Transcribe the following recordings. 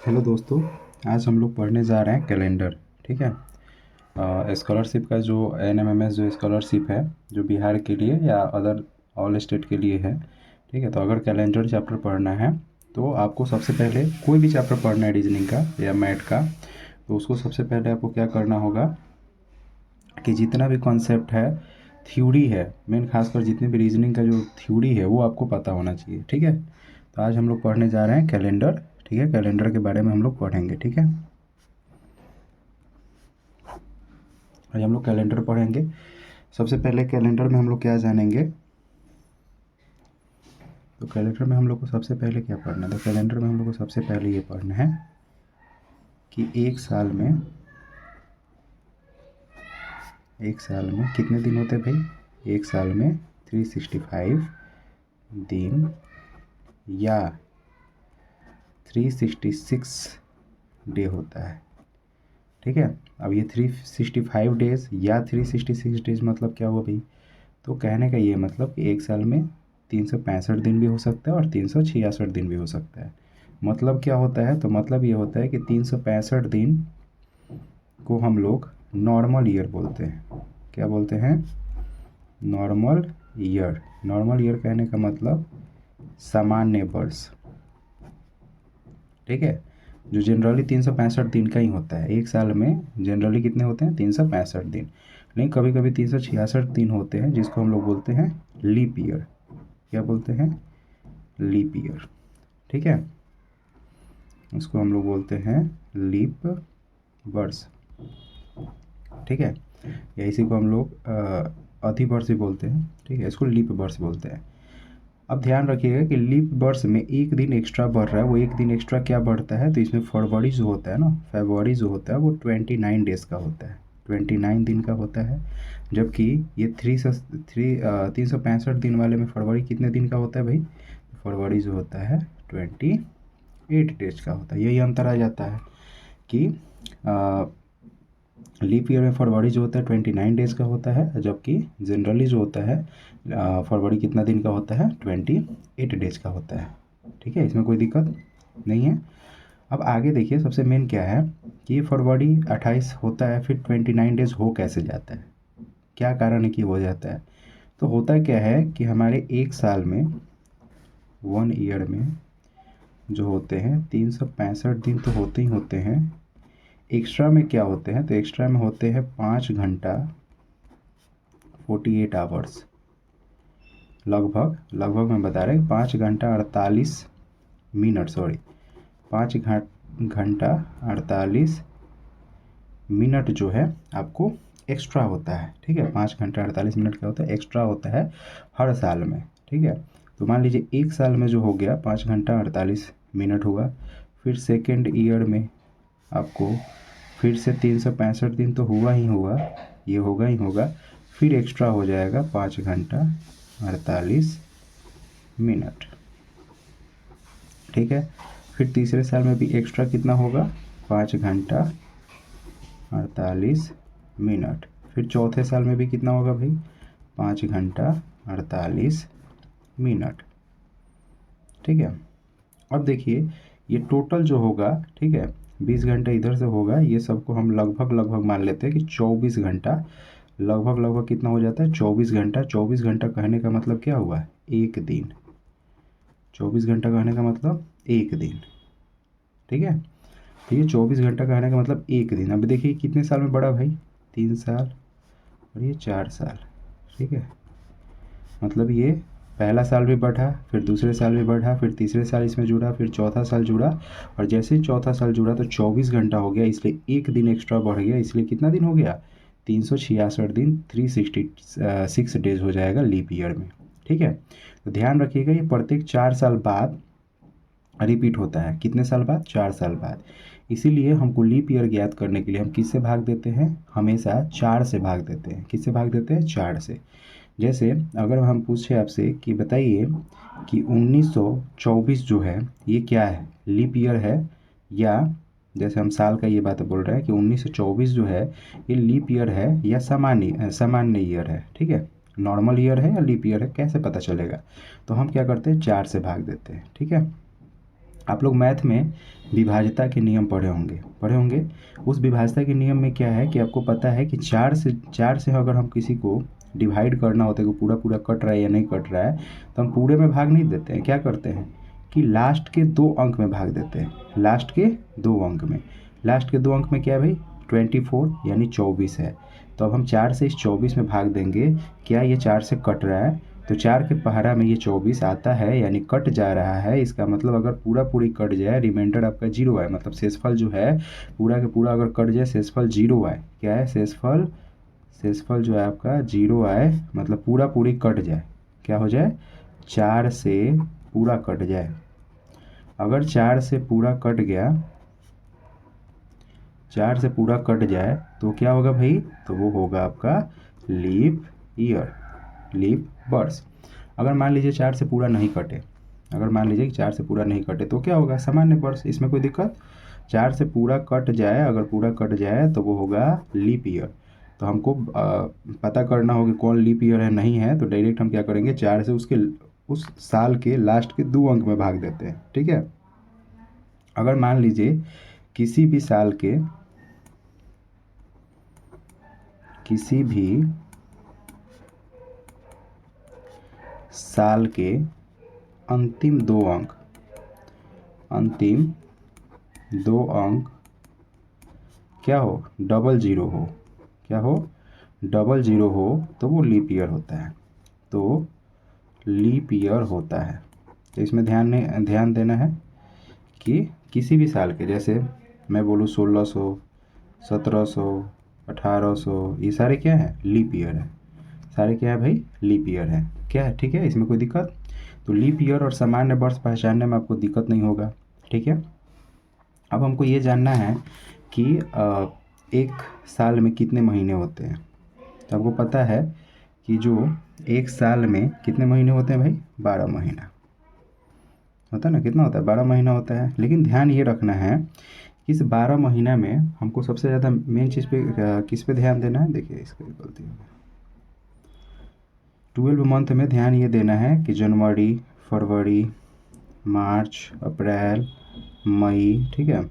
Hello दोस्तों। आज हम लोग पढ़ने जा रहे हैं कैलेंडर। ठीक है। स्कॉलरशिप का जो एनएमएमएस जो स्कॉलरशिप है, जो बिहार के लिए या अदर ऑल स्टेट के लिए है। ठीक है, तो अगर कैलेंडर चैप्टर पढ़ना है तो आपको सबसे पहले कोई भी चैप्टर पढ़ना है रीजनिंग का या मैथ का, तो उसको सबसे पहले आपको क्या करना होगा कि जितना भी कॉन्सेप्ट है, थ्योरी है, मेन खासकर जितने भी रीजनिंग का जो थ्योरी है वो आपको पता होना चाहिए। ठीक है, तो आज हम लोग पढ़ने जा रहे हैं कैलेंडर। ठीक है, कैलेंडर के बारे में हम लोग पढ़ेंगे। ठीक है, आज हम लोग कैलेंडर पढ़ेंगे। सबसे पहले कैलेंडर में हम लोग क्या जानेंगे, तो कैलेंडर में हम लोग को सबसे पहले क्या पढ़ना है, तो कैलेंडर में हम लोग को सबसे पहले ये पढ़ना है कि एक साल में कितने दिन होते हैं भाई। एक साल में 365 दिन या 366 डे होता है। ठीक है, अब ये 365 डेज या 366 डेज मतलब क्या हुआ भाई, तो कहने का ये मतलब कि एक साल में 365 दिन भी हो सकता है और 366 दिन भी हो सकता है। मतलब क्या होता है, तो मतलब ये होता है कि 365 दिन को हम लोग नॉर्मल ईयर बोलते हैं। क्या बोलते हैं, नॉर्मल ईयर। नॉर्मल ईयर कहने का मतलब सामान्य वर्ष। ठीक है, जो जनरली 365 दिन का ही होता है। एक साल में जनरली कितने होते हैं, 365 दिन, लेकिन कभी कभी 366 दिन होते हैं, जिसको हम लोग बोलते हैं लीप ईयर। क्या बोलते हैं, लीप ईयर। ठीक है, इसको हम लोग बोलते हैं लीप वर्ष। ठीक है, या इसी को हम लोग अधिवर्ष भी बोलते हैं। ठीक है, इसको लीप वर्ष बोलते हैं। अब ध्यान रखिएगा कि लीप वर्ष में एक दिन एक्स्ट्रा बढ़ रहा है। वो एक दिन एक्स्ट्रा क्या बढ़ता है, तो इसमें फरवरी जो होता है ना, फरवरी जो होता है वो 29 डेज़ का होता है, 29 दिन का होता है। जबकि ये 365 दिन वाले में फरवरी कितने दिन का होता है भाई, फरवरी जो होता है 28 डेज का होता है। यही अंतर आ जाता है कि लीप ईयर में फरवरी जो होता है 29 डेज़ का होता है, जबकि जनरली जो होता है फरवरी कितना दिन का होता है, 28 डेज का होता है। ठीक है, इसमें कोई दिक्कत नहीं है। अब आगे देखिए, सबसे मेन क्या है कि ये फरवरी 28 होता है, फिर 29 डेज हो कैसे जाता है, क्या कारण है कि हो जाता है। तो होता क्या है कि हमारे एक साल में, 1 ईयर में जो होते हैं 365 दिन तो होते ही होते हैं। एक्स्ट्रा में क्या होते हैं, तो एक्स्ट्रा में होते हैं 5 घंटा 48 आवर्स। लगभग लगभग मैं बता रहा हूँ 5 घंटा 48 मिनट, सॉरी 5 घंटा 48 मिनट जो है आपको एक्स्ट्रा होता है। ठीक है, 5 घंटा 48 मिनट क्या होता है, एक्स्ट्रा होता है हर साल में। ठीक है, तो मान लीजिए एक साल में जो हो गया 5 घंटा 48 मिनट हुआ, फिर सेकेंड ईयर में आपको फिर से 365 दिन तो हुआ ही हुआ, ये होगा ही होगा, फिर एक्स्ट्रा हो जाएगा 5 घंटा 48 मिनट। ठीक है, फिर तीसरे साल में भी एक्स्ट्रा कितना होगा, 5 घंटा 48 मिनट। फिर चौथे साल में भी कितना होगा भाई, 5 घंटा 48 मिनट। ठीक है, अब देखिए ये टोटल जो होगा, ठीक है, 20 घंटे इधर से होगा, ये सबको हम लगभग लगभग मान लेते हैं कि 24 घंटा। लगभग लगभग कितना हो जाता है, 24 घंटा। 24 घंटा कहने का मतलब क्या हुआ, एक दिन। 24 घंटा कहने का मतलब एक दिन। ठीक है, तो ये 24 घंटा कहने का मतलब एक दिन। अब देखिए कितने साल में बढ़ा भाई, 3 साल और ये 4 साल। ठीक है, मतलब ये पहला साल भी बढ़ा, फिर दूसरे साल भी बढ़ा, फिर तीसरे साल इसमें जुड़ा, फिर चौथा साल जुड़ा, और जैसे ही चौथा साल जुड़ा तो 24 घंटा हो गया, इसलिए एक दिन एक्स्ट्रा बढ़ गया, इसलिए कितना दिन हो गया, 366 दिन, 366 डेज हो जाएगा लीप ईयर में। ठीक है, तो ध्यान रखिएगा ये प्रत्येक 4 साल बाद रिपीट होता है। कितने साल बाद, 4 साल बाद। इसीलिए हमको लीप ईयर ज्ञात करने के लिए हम किससे भाग देते हैं, हमेशा 4 से भाग देते हैं। किससे भाग देते हैं, 4 से। जैसे अगर हम पूछे आपसे कि बताइए कि 1924 जो है ये क्या है, लीप ईयर है, या जैसे हम साल का ये बात बोल रहे हैं कि 1924 जो है ये लीप ईयर है या सामान्य सामान्य ईयर है। ठीक है, नॉर्मल ईयर है या लीप ईयर है, कैसे पता चलेगा, तो हम क्या करते हैं, 4 से भाग देते हैं। ठीक है, आप लोग मैथ में विभाज्यता के नियम पढ़े होंगे। उस विभाज्यता के नियम में क्या है कि आपको पता है कि चार से अगर हम किसी को डिवाइड करना होता है कि पूरा पूरा कट रहा है या नहीं कट रहा है, तो हम पूरे में भाग नहीं देते हैं, क्या करते हैं कि लास्ट के 2 अंक में भाग देते हैं। लास्ट के 2 अंक में, लास्ट के 2 अंक में क्या है भाई 24 यानी 24 है। तो अब हम 4 से इस 24 में भाग देंगे। क्या ये 4 से कट रहा है, तो 4 के पहाड़ा में ये 24 आता है यानी कट जा रहा है। इसका मतलब अगर पूरा पूरी कट जाए, रिमाइंडर आपका 0 आए, मतलब शेषफल जो है पूरा के पूरा अगर कट जाए, शेषफल 0 आए। क्या है शेषफल जो है आपका 0 आए, मतलब पूरा पूरी कट जाए। क्या हो जाए 4 से पूरा कट जाए। अगर 4 से पूरा कट गया, 4 से पूरा कट जाए तो क्या होगा भाई, तो वो होगा आपका लीप ईयर, लीप वर्ष। अगर मान लीजिए 4 से पूरा नहीं कटे, अगर मान लीजिए कि 4 से पूरा नहीं कटे तो क्या होगा सामान्य वर्ष, इसमें कोई दिक्कत। 4 से पूरा कट जाए, अगर पूरा कट जाए तो वो होगा लीप ईयर। तो हमको पता करना होगा कौन लीप ईयर है नहीं है, तो डायरेक्ट हम क्या करेंगे 4 से उस साल के लास्ट के 2 अंक में भाग देते हैं। ठीक है, अगर मान लीजिए किसी भी साल के अंतिम 2 अंक क्या हो डबल ज़ीरो हो, क्या हो डबल ज़ीरो हो, तो वो लीप ईयर होता है, तो लीप ईयर होता है। तो इसमें ध्यान देना है कि किसी भी साल के, जैसे मैं बोलूँ 1600, 1700, 1800, ये सारे क्या है लीप ईयर है, सारे क्या है भाई लीप ईयर है। क्या है ठीक है, इसमें कोई दिक्कत। तो लीप ईयर और सामान्य वर्ष पहचानने में आपको दिक्कत नहीं होगा। ठीक है, अब हमको ये जानना है कि एक साल में कितने महीने होते हैं। तो आपको पता है कि जो एक साल में कितने महीने होते हैं भाई 12 महीना होता है ना, कितना होता है 12 महीना होता है। लेकिन ध्यान ये रखना है कि इस 12 महीना में हमको सबसे ज़्यादा मेन चीज़ पे किस पे ध्यान देना है, देखिए इसका गलती हो गई। 12 मंथ में ध्यान ये देना है कि जनवरी, फरवरी, मार्च, अप्रैल, मई, ठीक है,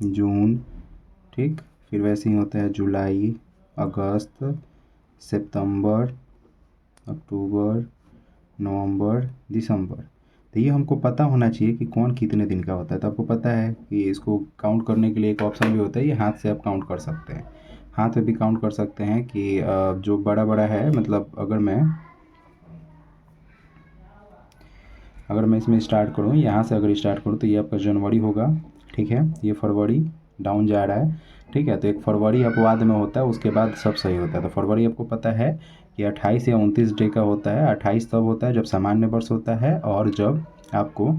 जून, ठीक, फिर वैसे ही होता है जुलाई, अगस्त, सितंबर, अक्टूबर, नवंबर, दिसंबर। तो ये हमको पता होना चाहिए कि कौन कितने दिन का होता है। तो आपको पता है कि इसको काउंट करने के लिए एक ऑप्शन भी होता है, ये हाथ से आप काउंट कर सकते हैं, हाथ में भी काउंट कर सकते हैं कि जो बड़ा बड़ा है, मतलब अगर मैं इसमें स्टार्ट करूँ, यहाँ से अगर स्टार्ट करूँ तो ये आपका जनवरी होगा। ठीक है, ये फरवरी डाउन जा रहा है। ठीक है, तो एक फरवरी अपवाद में होता है, उसके बाद सब सही होता है। तो फरवरी आपको पता है कि 28 या 29 डे का होता है। 28 तब होता है जब सामान्य वर्ष होता है, और जब आपको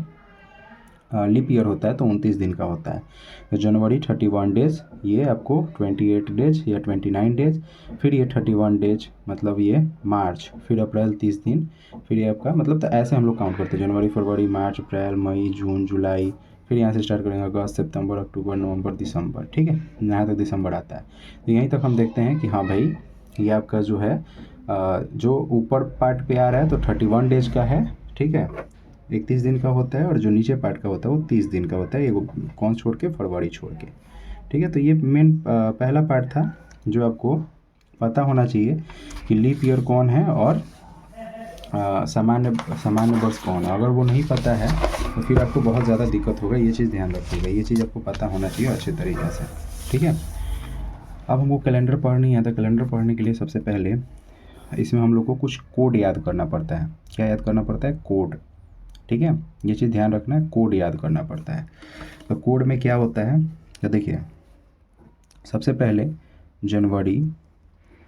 लीप ईयर होता है तो 29 दिन का होता है। तो जनवरी 31 डेज, ये आपको 28 डेज या 29 डेज, फिर ये 31 डेज मतलब ये मार्च, फिर अप्रैल 30 दिन, फिर ये आपका मतलब, तो ऐसे हम लोग काउंट करते हैं जनवरी, फरवरी, मार्च, अप्रैल, मई, जून, जुलाई, फिर यहाँ से स्टार्ट करेंगे अगस्त, सितंबर, अक्टूबर, नवंबर, दिसंबर। ठीक है, यहाँ तक दिसंबर आता है। तो यहीं तक हम देखते हैं कि हाँ भाई ये आपका जो है जो ऊपर पार्ट पे आ रहा है तो 31 डेज का है। ठीक है, 31 दिन का होता है, और जो नीचे पार्ट का होता है वो 30 दिन का होता है, ये कौन छोड़ के, फरवरी छोड़ के। ठीक है, तो ये मेन पहला पार्ट था जो आपको पता होना चाहिए कि लीप ईयर कौन है और सामान्य वर्ष कौन है। अगर वो नहीं पता है तो फिर आपको बहुत ज़्यादा दिक्कत होगा, ये चीज़ ध्यान रखिएगा, ये चीज़ आपको पता होना चाहिए अच्छे तरीके से। ठीक है, अब हमको कैलेंडर पढ़नी है, तो कैलेंडर पढ़ने के लिए सबसे पहले इसमें हम लोग को कुछ कोड याद करना पड़ता है। क्या याद करना पड़ता है, कोड। ठीक है, ये चीज़ ध्यान रखना है, कोड याद करना पड़ता है। तो कोड में क्या होता है, तो देखिए सबसे पहले जनवरी,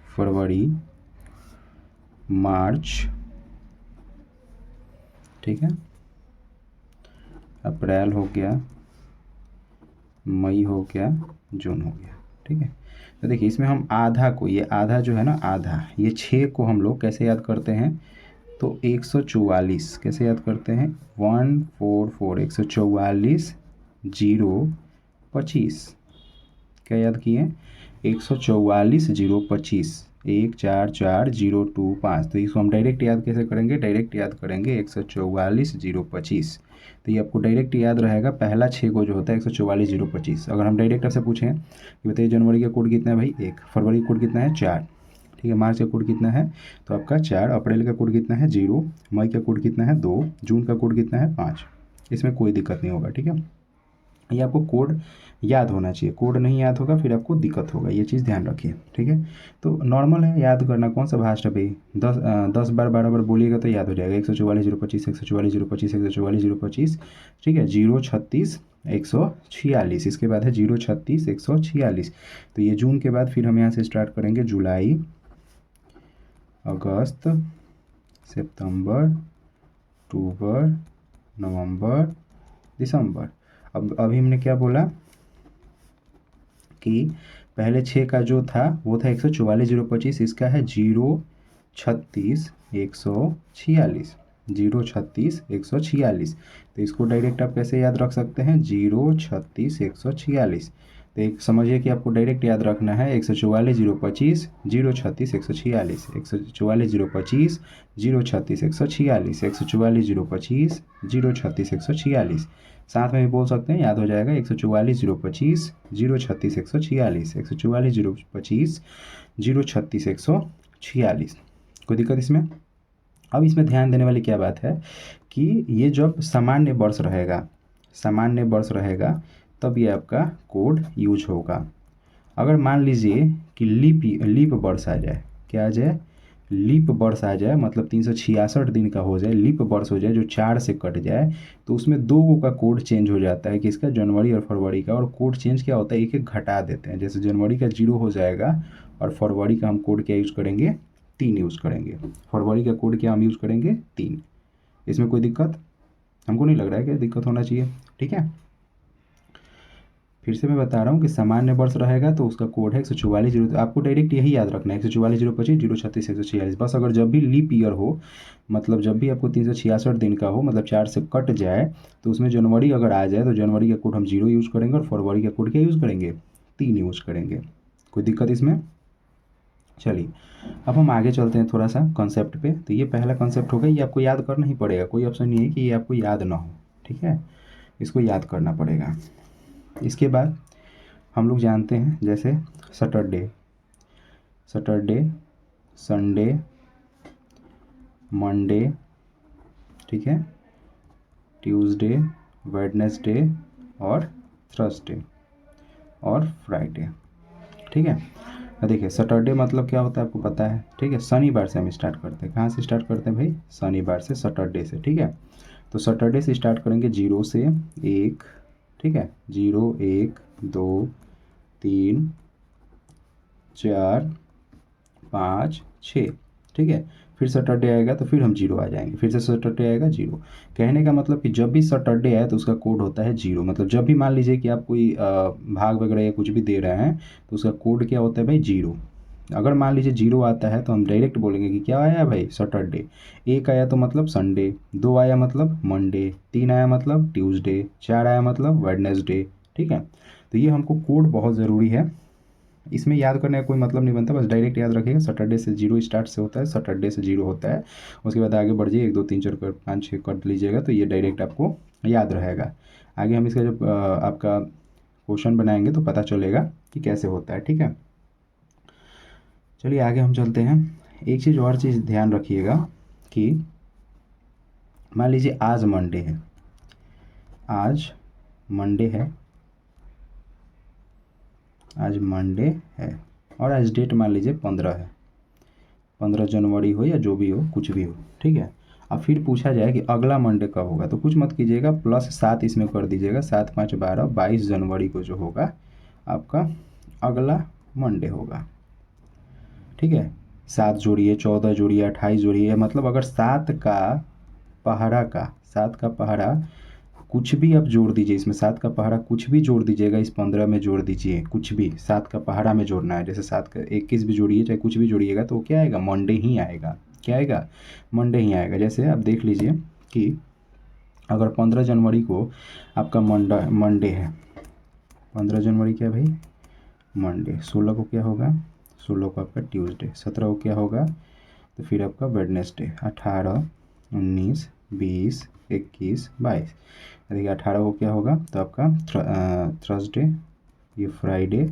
फरवरी, मार्च, ठीक है, अप्रैल हो गया, मई हो गया, जून हो गया। ठीक है, तो देखिए इसमें हम आधा को, ये आधा जो है ना, आधा ये 6 को हम लोग कैसे याद करते हैं, तो 144 कैसे याद करते हैं, 144, 144, 0, 25, क्या याद किए 144, 0, 25। 14402 5। तो इसको हम डायरेक्ट याद कैसे करेंगे, डायरेक्ट याद करेंगे 144,025। तो ये आपको डायरेक्ट याद रहेगा, पहला 6 को जो होता है 144,025। अगर हम डायरेक्ट आपसे पूछें कि बताइए जनवरी का कोड कितना है भाई 1, फरवरी का कोड कितना है 4, ठीक है, मार्च का कोड कितना है तो आपका 4, अप्रैल का कोड कितना है 0, मई का कोड कितना है 2, जून का कोड कितना है 5। इसमें कोई दिक्कत नहीं होगा, ठीक है। ये आपको कोड याद होना चाहिए, कोड नहीं याद होगा फिर आपको दिक्कत होगा, ये चीज़ ध्यान रखिए, ठीक है। तो नॉर्मल है याद करना, कौन सा भास्ट है भाई, 10 बार 12 बार बोलिएगा तो याद हो जाएगा। 144,025 144,025 144,025, ठीक है। 036 146, इसके बाद है 036 146। तो ये जून के बाद फिर हम यहाँ से स्टार्ट करेंगे जुलाई, अगस्त, सितंबर, अक्टूबर, नवंबर, दिसंबर। अब अभी हमने क्या बोला कि पहले 6 का जो था वो था 144,025, इसका है 036 146, 036 146। तो इसको डायरेक्ट आप कैसे याद रख सकते हैं, 036 146। तो एक समझिए कि आपको डायरेक्ट याद रखना है 144,025 036 146, 144,025 036 146, 144,025 036 146। साथ में भी बोल सकते हैं, याद हो जाएगा 144,025 036 146, 144,025 036 146। कोई दिक्कत इसमें। अब इसमें ध्यान देने वाली क्या बात है कि ये जब सामान्य वर्ष रहेगा, सामान्य वर्ष रहेगा तब ये आपका कोड यूज होगा। अगर मान लीजिए कि लीप वर्ष आ जाए, क्या आ जाए, लीप वर्ष आ जाए, मतलब 366 दिन का हो जाए, लीप वर्ष हो जाए जो 4 से कट जाए, तो उसमें 2 का कोड चेंज हो जाता है, किसका, जनवरी और फरवरी का। और कोड चेंज क्या होता है, एक एक घटा देते हैं। जैसे जनवरी का 0 हो जाएगा और फरवरी का हम कोड क्या यूज़ करेंगे, 3 यूज़ करेंगे। फरवरी का कोड क्या हम यूज़ करेंगे, 3। इसमें कोई दिक्कत हमको नहीं लग रहा है कि दिक्कत होना चाहिए, ठीक है। फिर से मैं बता रहा हूँ कि सामान्य वर्ष रहेगा तो उसका कोड है 144,0, तो आपको डायरेक्ट यही याद रखना है 144,025 036 146। बस अगर जब भी लीप ईयर हो, मतलब जब भी आपको 366 दिन का हो, मतलब 4 से कट जाए, तो उसमें जनवरी अगर आ जाए तो जनवरी का कोड हम 0 यूज़ करेंगे और फरवरी का कोड क्या यूज़ करेंगे, 3 यूज़ करेंगे। कोई दिक्कत इसमें। चलिए अब हम आगे चलते हैं थोड़ा सा कॉन्सेप्ट पे। तो ये पहला कॉन्सेप्ट होगा, ये आपको याद करना ही पड़ेगा, कोई ऑप्शन नहीं है कि ये आपको याद ना हो, ठीक है, इसको याद करना पड़ेगा। इसके बाद हम लोग जानते हैं जैसे सैटरडे, सैटरडे, संडे, मंडे, ठीक है, ट्यूसडे, वेडनेसडे और थर्सडे और फ्राइडे, ठीक है। देखिए सैटरडे मतलब क्या होता है आपको पता है, ठीक है, शनिवार से हम स्टार्ट करते हैं। कहाँ से स्टार्ट करते हैं भाई, शनिवार से, सैटरडे से, ठीक है। तो सैटरडे से स्टार्ट करेंगे 0 से 1, ठीक है, 0 1 2 3 4 5 6, ठीक है। फिर सैटरडे आएगा तो फिर हम 0 आ जाएंगे, फिर से सैटरडे आएगा 0। कहने का मतलब कि जब भी सैटरडे आए तो उसका कोड होता है 0। मतलब जब भी मान लीजिए कि आप कोई भाग वगैरह या कुछ भी दे रहे हैं तो उसका कोड क्या होता है भाई, 0। अगर मान लीजिए 0 आता है तो हम डायरेक्ट बोलेंगे कि क्या आया भाई, सैटरडे। 1 आया तो मतलब संडे, 2 आया मतलब मंडे, 3 आया मतलब ट्यूसडे, 4 आया मतलब वेडनेसडे, ठीक है। तो ये हमको कोड बहुत ज़रूरी है, इसमें याद करने का कोई मतलब नहीं बनता, बस डायरेक्ट याद रखिएगा सैटरडे से 0 स्टार्ट से होता है, सैटरडे से 0 होता है। उसके बाद आगे बढ़ जाइए, 1 2 3 4 5 6 कर लीजिएगा तो ये डायरेक्ट आपको याद रहेगा। आगे हम इसका जब आपका क्वेश्चन बनाएंगे तो पता चलेगा कि कैसे होता है, ठीक है। चलिए आगे हम चलते हैं। एक चीज़ और चीज़ ध्यान रखिएगा कि मान लीजिए आज मंडे है, आज मंडे है, आज मंडे है और आज डेट मान लीजिए 15 है, 15 जनवरी हो या जो भी हो, कुछ भी हो, ठीक है। अब फिर पूछा जाए कि अगला मंडे कब होगा, तो कुछ मत कीजिएगा, +7 इसमें कर दीजिएगा, 7 5 12 22 जनवरी को जो होगा आपका अगला मंडे होगा, ठीक है। 7 जोड़िए, 14 जोड़िए, 28 जोड़िए, मतलब अगर 7 का पहाड़ा का, 7 का पहाड़ा कुछ भी आप जोड़ दीजिए, इसमें 7 का पहाड़ा कुछ भी जोड़ दीजिएगा, इस 15 में जोड़ दीजिए, कुछ भी 7 का पहाड़ा में जोड़ना है, जैसे 7 का 21 भी जोड़िए, चाहे कुछ भी जोड़िएगा तो क्या आएगा, मंडे ही आएगा। क्या आएगा, मंडे ही आएगा। जैसे आप देख लीजिए कि अगर 15 जनवरी को आपका मंडे है, 15 जनवरी क्या भाई, मंडे, 16 को क्या होगा, 16 को आपका ट्यूसडे, 17 को क्या होगा तो फिर आपका वेडनेसडे, 18, 19, 20, 21, 22। देखिए 18 को क्या होगा तो आपका थर्सडे, ये फ्राइडे,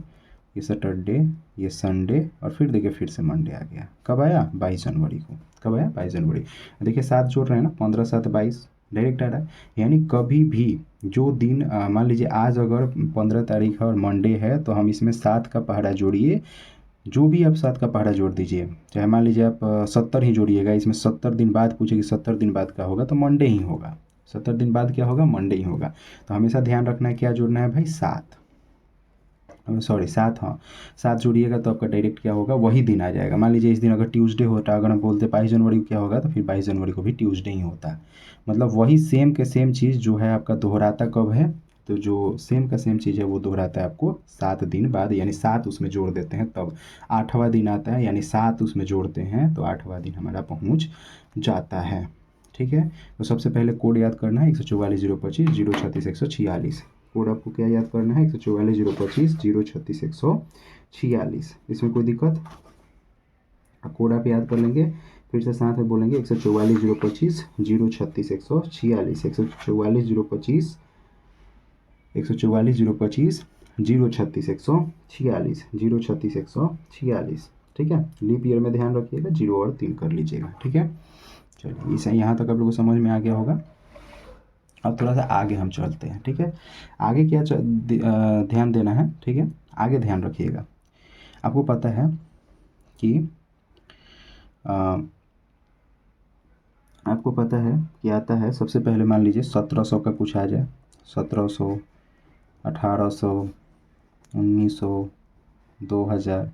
ये सैटरडे, ये संडे, और फिर देखिए फिर से मंडे आ गया। कब आया 22 जनवरी को। कब आया 22 जनवरी। देखिए 7 जोड़ रहे हैं ना, 15, 7, 22 डायरेक्ट आ रहा है। यानी कभी भी जो दिन मान लीजिए आज अगर 15 तारीख है और मंडे है तो हम इसमें 7 का पहाड़ा जोड़िए, जो भी आप 7 का पहाड़ा जोड़ दीजिए, चाहे मान लीजिए आप 70 ही जोड़िएगा, इसमें 70 दिन बाद पूछेगी 70 दिन बाद क्या होगा तो मंडे ही होगा। 70 दिन बाद क्या होगा मंडे ही होगा। तो हमेशा ध्यान रखना है क्या जोड़ना है भाई 7, सॉरी 7, हाँ 7 जोड़िएगा तो आपका डायरेक्ट क्या होगा वही दिन आ जाएगा। मान लीजिए इस दिन अगर ट्यूसडे होता, अगर हम बोलते 22 जनवरी को क्या होगा तो फिर 22 जनवरी को भी ट्यूसडे ही होता। मतलब वही सेम के सेम चीज़ जो है आपका दोहराता कब है, तो जो सेम का सेम चीज़ है वो दोहराता है आपको 7 दिन बाद, यानी 7 उसमें जोड़ देते हैं तब 8वां दिन आता है, यानी 7 उसमें जोड़ते हैं तो 8वां दिन हमारा पहुँच जाता है। ठीक है, तो सबसे पहले कोड याद करना है 144 025 036 146। कोड आपको क्या याद करना है 144 025 036 146। इसमें कोई दिक्कत, कोड आप याद कर लेंगे, फिर से साथ में बोलेंगे 144 025 036 146, 144 025 144 025 036 146, 036 146। ठीक है, लीप ईयर में ध्यान रखिएगा 0 और 3 कर लीजिएगा। ठीक है, चलिए इसे यहाँ तक आप लोगों को समझ में आ गया होगा। अब थोड़ा सा आगे हम चलते हैं। ठीक है, आगे क्या ध्यान देना है। ठीक है, आगे ध्यान रखिएगा। आपको पता है कि आपको पता है कि आता है सबसे पहले मान लीजिए 1700 का कुछ आ जाए, 1700, 1800, 1900, 2000।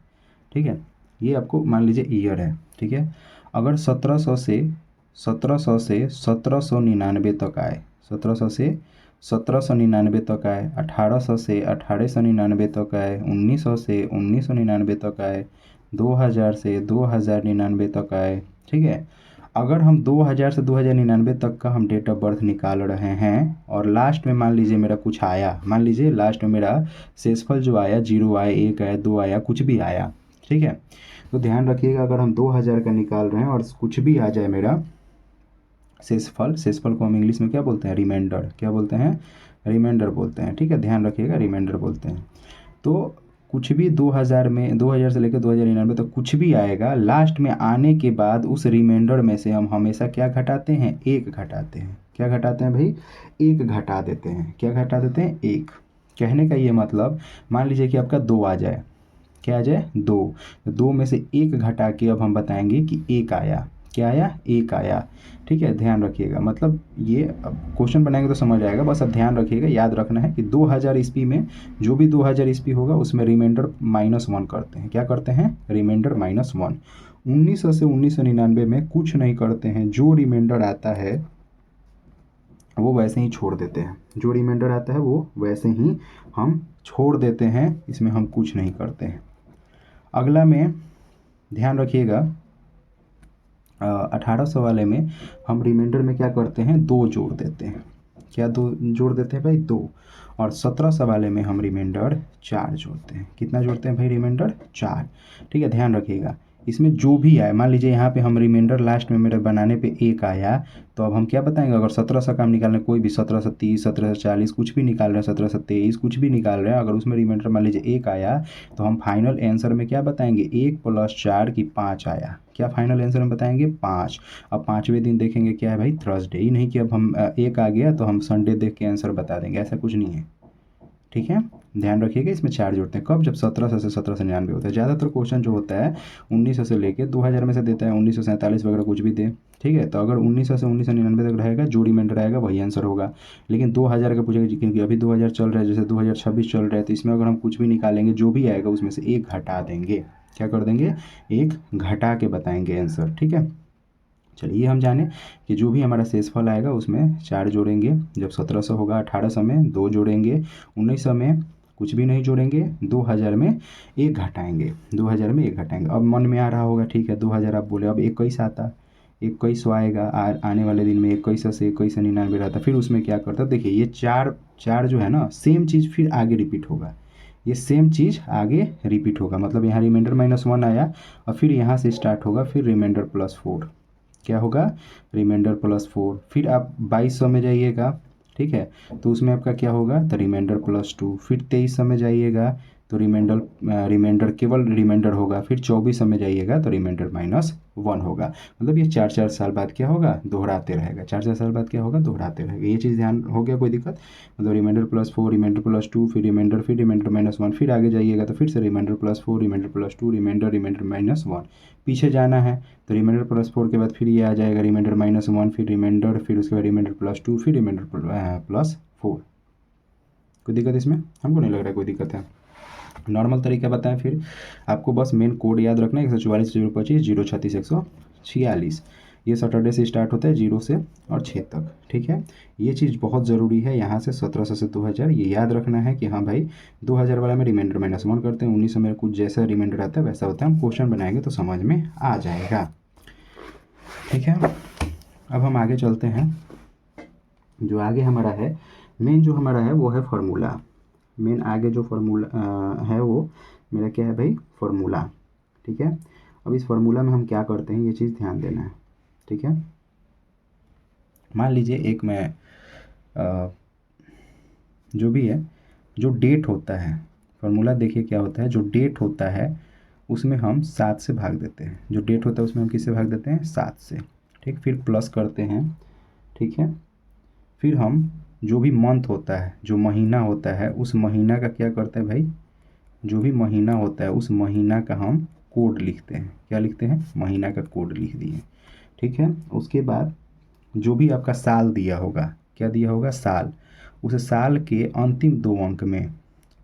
ठीक है, ये आपको मान लीजिए ईयर है। ठीक है, अगर 1700 से 1799 तक आए, 1700 से 1799 तक आए, 1800 से 1899 तक आए, 1900 से 1999 तक आए, 2000 से 2099 तक आए। ठीक है, अगर हम 2000 से 2099 तक का हम डेट ऑफ बर्थ निकाल रहे हैं और लास्ट में मान लीजिए मेरा कुछ आया, मान लीजिए लास्ट में मेरा शेषफल जो आया 0 आया, 1 आया, 2 आया, कुछ भी आया। ठीक है, तो ध्यान रखिएगा अगर हम 2000 का निकाल रहे हैं और कुछ भी आ जाए मेरा शेषफल, शेषफल को हम इंग्लिश में क्या बोलते हैं रिमाइंडर, क्या बोलते हैं रिमाइंडर बोलते हैं। ठीक है, ध्यान रखिएगा रिमाइंडर बोलते हैं। तो कुछ भी 2000 में 2000 से लेकर 2099 तक कुछ भी आएगा, लास्ट में आने के बाद उस रिमाइंडर में से हम हमेशा क्या घटाते हैं 1 घटाते हैं। क्या घटाते हैं भाई 1 घटा देते हैं। क्या घटा देते हैं 1। कहने का ये मतलब मान लीजिए कि आपका 2 आ जाए, क्या आ जाए 2, तो 2 में से 1 घटा के अब हम बताएंगे कि 1 आया। क्या आया 1 आया। ठीक है, ध्यान रखिएगा, मतलब ये क्वेश्चन बनाएंगे तो समझ आएगा, बस अब ध्यान रखिएगा, याद रखना है कि 2000 ईस्वी में जो भी 2000 ईस्वी होगा उसमें रिमाइंडर -1 करते हैं। क्या करते हैं रिमाइंडर -1। 1900 से 1999 में कुछ नहीं करते हैं, जो रिमाइंडर आता है वो वैसे ही छोड़ देते हैं, जो रिमाइंडर आता है वो वैसे ही हम छोड़ देते हैं, इसमें हम कुछ नहीं करते हैं। अगला में ध्यान रखिएगा 1800 वाले में हम रिमाइंडर में क्या करते हैं 2 जोड़ देते हैं। क्या 2 जोड़ देते हैं भाई 2। और 1700 वाले में हम रिमाइंडर 4 जोड़ते हैं। कितना जोड़ते हैं भाई रिमाइंडर 4। ठीक है, ध्यान रखिएगा इसमें जो भी आए, मान लीजिए यहाँ पे हम रिमाइंडर लास्ट में मेरे बनाने पे 1 आया, तो अब हम क्या बताएंगे अगर 1700 का हम निकालने कोई भी 1730 1740 कुछ भी निकाल रहे हैं, 1723 कुछ भी निकाल रहे हैं, अगर उसमें रिमाइंडर मान लीजिए 1 आया तो हम फाइनल आंसर में क्या बताएंगे 1 + 4 की 5 आया। क्या फाइनल आंसर में बताएंगे 5। अब 5वें दिन देखेंगे क्या है भाई थर्सडे, ही नहीं कि अब हम 1 आ गया तो हम संडे देख के आंसर बता देंगे, ऐसा कुछ नहीं है। ठीक है, ध्यान रखिएगा इसमें 4 जोड़ते हैं कब, जब 1700 से 1799 होता है। ज़्यादातर क्वेश्चन जो होता है 1900 से लेके 2000 में से देता है, 1947 वगैरह कुछ भी दे। ठीक है, तो अगर 1900 से 1999 तक रहेगा जो रिमाइंडर आएगा वही आंसर होगा। लेकिन 2000 का पूछेगा क्योंकि अभी 2000 चल रहा है, जैसे 2026 चल रहा है, तो इसमें अगर हम कुछ भी निकालेंगे जो भी आएगा उसमें से 1 घटा देंगे। क्या कर देंगे 1 घटा के बताएंगे आंसर। ठीक है, चलिए हम जाने कि जो भी हमारा शेषफल आएगा उसमें 4 जोड़ेंगे, जब 1700 होगा 1800 में 2 जोड़ेंगे, 1900 में कुछ भी नहीं जोड़ेंगे, 2000 में 1 घटाएंगे, 2000 में 1 घटाएंगे। अब मन में आ रहा होगा ठीक है 2000 आप बोले, अब 21 आता, 2100 आएगा आने वाले दिन में 2100 से 2199 रहता, फिर उसमें क्या करता देखिए ये 4 जो है ना सेम चीज़ फिर आगे रिपीट होगा। ये सेम चीज़ आगे रिपीट होगा, मतलब यहाँ रिमाइंडर -1 आया और फिर यहाँ से स्टार्ट होगा, फिर रिमाइंडर +4, क्या होगा, रिमाइंडर +4, फिर आप 2200 में जाइएगा, ठीक है, तो उसमें आपका क्या होगा, तो रिमाइंडर +2, फिर 2300 में जाइएगा तो रिमाइंडर केवल रिमाइंडर होगा, फिर 2400 में जाइएगा तो रिमाइंडर -1 होगा। मतलब ये 4-4 साल बाद क्या होगा, दोहराते रहेगा, 4-4 साल बाद क्या होगा, दोहराते रहेगा। ये चीज़ ध्यान हो गया, कोई दिक्कत, मतलब रिमाइंडर +4, रिमाइंडर +2, फिर रिमाइंडर -1, फिर आगे जाइएगा तो फिर से रिमाइंडर +4, रिमाइंडर +2, रिमाइंडर -1, पीछे जाना है तो रिमाइंडर +4 के बाद फिर ये आ जाएगा रिमाइंडर -1, फिर रिमाइंडर, फिर उसके बाद रिमाइंडर +2, फिर रिमाइंडर +4। कोई दिक्कत इसमें, हमको नहीं लग रहा है कोई दिक्कत है। नॉर्मल तरीका बताएं, फिर आपको बस मेन कोड याद रखना है, 144 025 036 146। ये सैटरडे से स्टार्ट होता है 0 से और 6 तक, ठीक है। ये चीज़ बहुत ज़रूरी है, यहाँ से 1700 से 2000 ये याद रखना है कि हाँ भाई 2000 वाला में रिमाइंडर -1 करते हैं, 1900 में कुछ जैसा रिमाइंडर आता है वैसा होता है, हम क्वेश्चन बनाएंगे तो समझ में आ जाएगा, ठीक है। अब हम आगे चलते हैं, जो आगे हमारा है मेन जो हमारा है वो है फार्मूला। मेन आगे जो फार्मूला है वो मेरा क्या है भाई, फार्मूला, ठीक है। अब इस फार्मूला में हम क्या करते हैं, ये चीज़ ध्यान देना है, ठीक है। मान लीजिए एक मैं जो भी है, जो डेट होता है, फार्मूला देखिए क्या होता है, जो डेट होता है उसमें हम 7 से भाग देते हैं, जो डेट होता है उसमें हम किससे भाग देते हैं, 7 से, ठीक। फिर प्लस करते हैं, ठीक है। फिर हम जो भी मंथ होता है, जो महीना होता है, उस महीना का क्या करते हैं भाई, जो भी महीना होता है उस महीना का हम कोड लिखते हैं, क्या लिखते हैं, महीना का कोड लिख दिए, ठीक है। उसके बाद जो भी आपका साल दिया होगा, क्या दिया होगा, साल, उस साल के अंतिम 2 अंक में,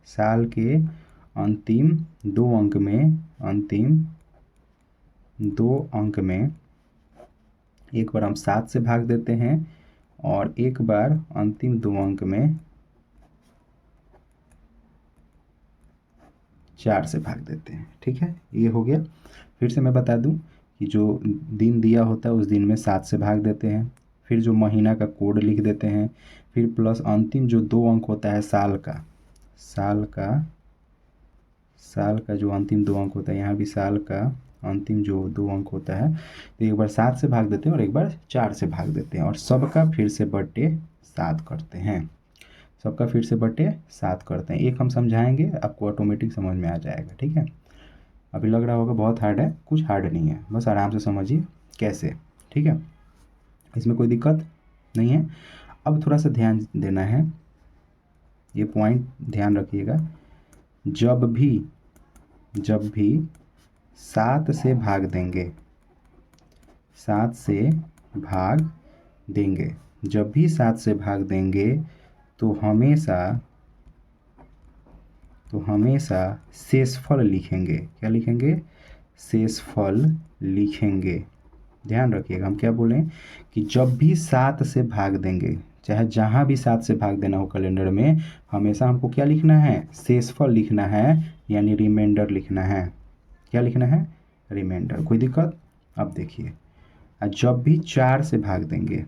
साल के अंतिम 2 अंक में, अंतिम 2 अंक में एक बार हम 7 से भाग देते हैं और एक बार अंतिम 2 अंक में 4 से भाग देते हैं, ठीक है। ये हो गया। फिर से मैं बता दूं कि जो दिन दिया होता है उस दिन में 7 से भाग देते हैं, फिर जो महीना का कोड लिख देते हैं, फिर प्लस अंतिम जो 2 अंक होता है साल का, साल का जो अंतिम 2 अंक होता है, यहाँ भी साल का अंतिम जो 2 अंक होता है, तो एक बार 7 से भाग देते हैं और एक बार 4 से भाग देते हैं और सबका फिर से बटे 7 करते हैं, सबका फिर से बटे 7 करते हैं। एक हम समझाएंगे, आपको ऑटोमेटिक समझ में आ जाएगा, ठीक है। अभी लग रहा होगा बहुत हार्ड है, कुछ हार्ड नहीं है, बस आराम से समझिए कैसे, ठीक है, इसमें कोई दिक्कत नहीं है। अब थोड़ा सा ध्यान देना है, ये पॉइंट ध्यान रखिएगा, जब भी 7 से भाग देंगे, 7 से भाग देंगे, जब भी 7 से भाग देंगे तो हमेशा शेषफल लिखेंगे, क्या लिखेंगे, शेषफल लिखेंगे। ध्यान रखिएगा, हम क्या बोलें कि जब भी 7 से भाग देंगे, चाहे जहाँ भी 7 से भाग देना हो कैलेंडर में, हमेशा हमको क्या लिखना है, शेषफल लिखना है, यानी रिमाइंडर लिखना है, क्या लिखना है, रिमाइंडर। कोई दिक्कत, अब देखिए, जब भी 4 से भाग देंगे,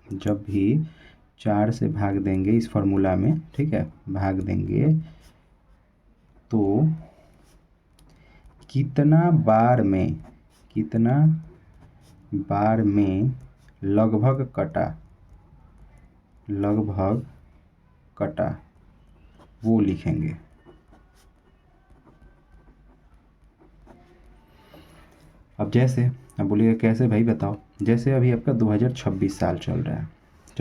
जब भी 4 से भाग देंगे इस फार्मूला में, ठीक है, भाग देंगे तो कितना बार में लगभग कटा वो लिखेंगे। अब जैसे, अब बोलिएगा कैसे भाई बताओ, जैसे अभी आपका 2026 साल चल रहा है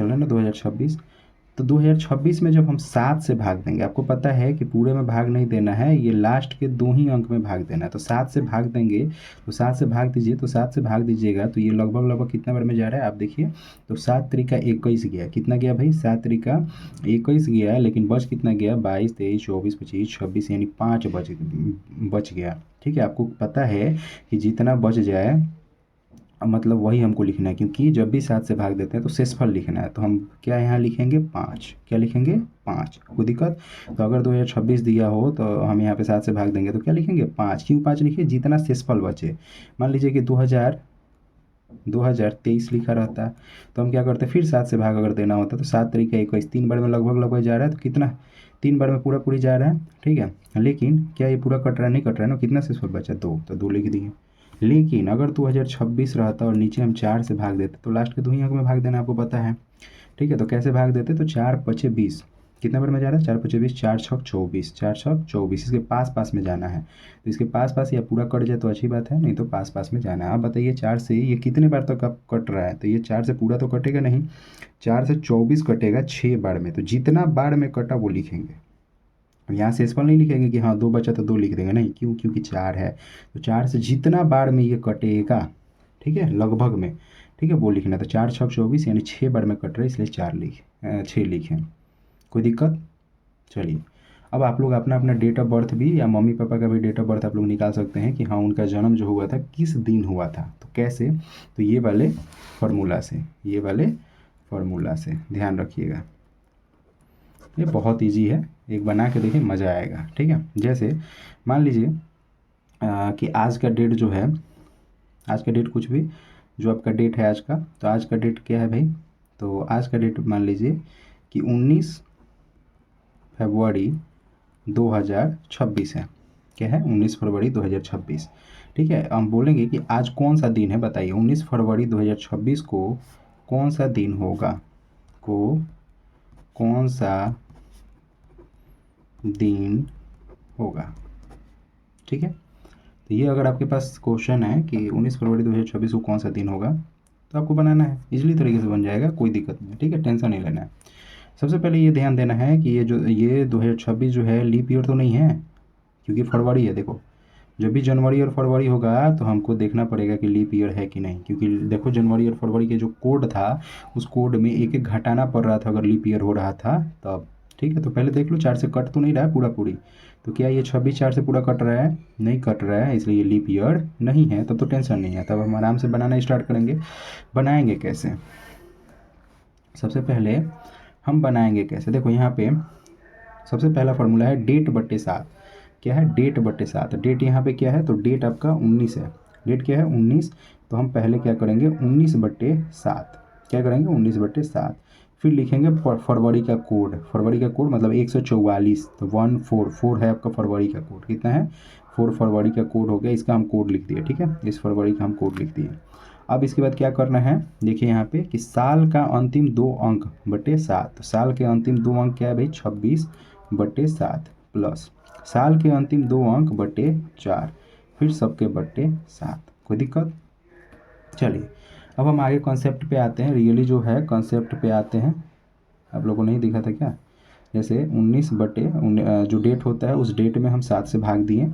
ना, 2026, तो 2026 में जब हम 7 से भाग देंगे, आपको पता है कि पूरे में भाग नहीं देना है, ये लास्ट के 2 ही अंक में भाग देना है, तो 7 से भाग देंगे, तो 7 से भाग दीजिए, तो 7 से भाग दीजिएगा तो ये लगभग कितना बार में जा रहा है, आप देखिए, तो 7 त्रिका 21 गया, कितना गया भाई, 7 त्रिका 21 गया, लेकिन बच कितना गया, 22 23 24 25 26, यानी 5 बच गया, ठीक है। आपको पता है कि जितना बच जाए मतलब वही हमको लिखना है, क्योंकि जब भी 7 से भाग देते हैं तो शेषफल लिखना है, तो हम क्या यहाँ लिखेंगे, 5, क्या लिखेंगे, 5। कोई दिक्कत, तो अगर 2026 दिया हो तो हम यहाँ पे 7 से भाग देंगे तो क्या लिखेंगे, 5। क्यों 5 लिखिए, जितना शेषफल बचे, मान लीजिए कि 2023 लिखा रहता। तो हम क्या करते, फिर 7 से भाग अगर देना होता तो 7 तरीका 21, 3 बार में लगभग लगभग जा रहा है, तो कितना, 3 बार में पूरा पूरी जा रहा है, ठीक है। लेकिन क्या ये पूरा कट रहा है, नहीं कट रहा है ना, कितना शेषफल बचा, 2, तो 2 लिख दिए। लेकिन अगर 2026 रहता और नीचे हम 4 से भाग देते, तो लास्ट के 2 ही अंक में भाग देना आपको पता है, ठीक है। तो कैसे भाग देते, तो 4 पचे 20, कितना बार में जा रहा है, 4 पचे 20, 4 छक 24, 4 छक 24, इसके पास पास में जाना है। तो इसके पास पास या पूरा कट जाए तो अच्छी बात है, नहीं तो पास पास में जाना है। आप बताइए 4 से ये कितने बार तक आप कट रहा है, तो ये 4 से पूरा तो कटेगा नहीं, 4 से 24 कटेगा 6 बार में। तो जितना बार में कटा वो लिखेंगे। अब यहाँ से शेषफल नहीं लिखेंगे कि हाँ 2 बचा तो 2 लिख देंगे, नहीं, क्यों, क्योंकि 4 है। तो 4 से जितना बार में ये कटेगा, ठीक है, लगभग में, ठीक है, वो लिखना। तो 4 छक 24 यानी 6 बार में कट रहा है, इसलिए 6 लिखें। कोई दिक्कत? चलिए, अब आप लोग अपना अपना डेट ऑफ बर्थ भी, या मम्मी पापा का भी डेट ऑफ बर्थ आप लोग निकाल सकते हैं कि हाँ उनका जन्म जो हुआ था किस दिन हुआ था। तो कैसे, तो ये वाले फार्मूला से, ये वाले फार्मूला से ध्यान रखिएगा। ये बहुत इजी है, एक बना के देखिए, मज़ा आएगा, ठीक है। जैसे मान लीजिए कि आज का डेट जो है, आज का डेट कुछ भी, जो आपका डेट है आज का, तो आज का डेट क्या है भाई, तो आज का डेट मान लीजिए कि 19 फरवरी 2026 है। क्या है, 19 फरवरी 2026, ठीक है। हम बोलेंगे कि आज कौन सा दिन है, बताइए 19 फरवरी 2026 को कौन सा दिन होगा, को कौन सा दिन होगा, ठीक है। तो ये अगर आपके पास क्वेश्चन है कि 19 फरवरी 2026 को कौन सा दिन होगा, तो आपको बनाना है, इजली तरीके से बन जाएगा, कोई दिक्कत नहीं, ठीक है, टेंशन नहीं लेना है। सबसे पहले ये ध्यान देना है कि ये 2026 जो है लीप ईयर तो नहीं है, क्योंकि फरवरी है। देखो जब भी जनवरी और फरवरी होगा तो हमको देखना पड़ेगा कि लीप ईयर है कि नहीं, क्योंकि देखो जनवरी और फरवरी के जो कोड था, उस कोड में एक एक घटाना पड़ रहा था अगर लीप ईयर हो रहा था तब, ठीक है। तो पहले देख लो 4 से कट तो नहीं रहा है पूरा पूरी, तो क्या ये 26 4 से पूरा कट रहा है, नहीं कट रहा है, इसलिए ये लीप ईयर नहीं है, तब तो टेंशन नहीं है, तब हम आराम से बनाना स्टार्ट करेंगे। बनाएंगे कैसे, सबसे पहले हम बनाएंगे कैसे, देखो यहाँ पे सबसे पहला फार्मूला है डेट बट्टे 7। क्या है, डेट बट्टे 7। डेट यहाँ पे क्या है, तो डेट आपका 19 है, डेट क्या है 19, तो हम पहले क्या करेंगे 19/7, क्या करेंगे 19/7, फिर लिखेंगे फरवरी का कोड, फरवरी का कोड मतलब 144, तो 144 है आपका फरवरी का कोड, कितना है 4 फरवरी का कोड हो गया, इसका हम कोड लिख दिए, ठीक है, इस फरवरी का हम कोड लिख दिए। अब इसके बाद क्या करना है, देखिए यहाँ पे कि साल का अंतिम 2 अंक बटे 7, तो साल के अंतिम 2 अंक क्या है भाई 26/7 प्लस साल के अंतिम 2 अंक बटे 4, फिर सबके बटे 7। कोई दिक्कत? चलिए अब हम आगे कॉन्सेप्ट पे आते हैं, रियली जो है कॉन्सेप्ट पे आते हैं। आप लोगों को नहीं दिखा था क्या, जैसे 19 बटे जो डेट होता है उस डेट में हम 7 से भाग दिए,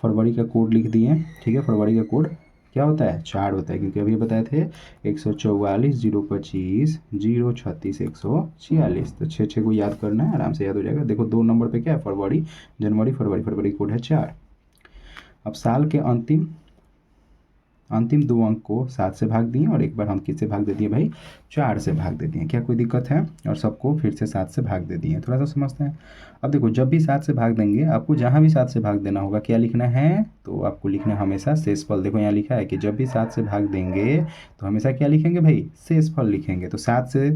फरवरी का कोड लिख दिए, ठीक है। फरवरी का कोड क्या होता है, 4 होता है, क्योंकि अभी बताए थे 144 025 036 146, तो 6 को याद करना है, आराम से याद हो जाएगा। देखो 2 नंबर पे क्या है, फरवरी, जनवरी, फरवरी, फरवरी कोड है 4। अब साल के अंतिम अंतिम 2 अंक को 7 से भाग दिए, और एक बार हम किससे भाग दे दिए भाई, 4 से भाग दे दिए, क्या कोई दिक्कत है, और सबको फिर से 7 से भाग दे दिए। थोड़ा सा समझते हैं। अब देखो जब भी 7 से भाग देंगे, आपको जहाँ भी 7 से भाग देना होगा क्या लिखना है, तो आपको लिखना है हमेशा शेषफल। देखो यहाँ लिखा है कि जब भी 7 से भाग देंगे तो हमेशा क्या लिखेंगे भाई, शेषफल लिखेंगे। तो 7 से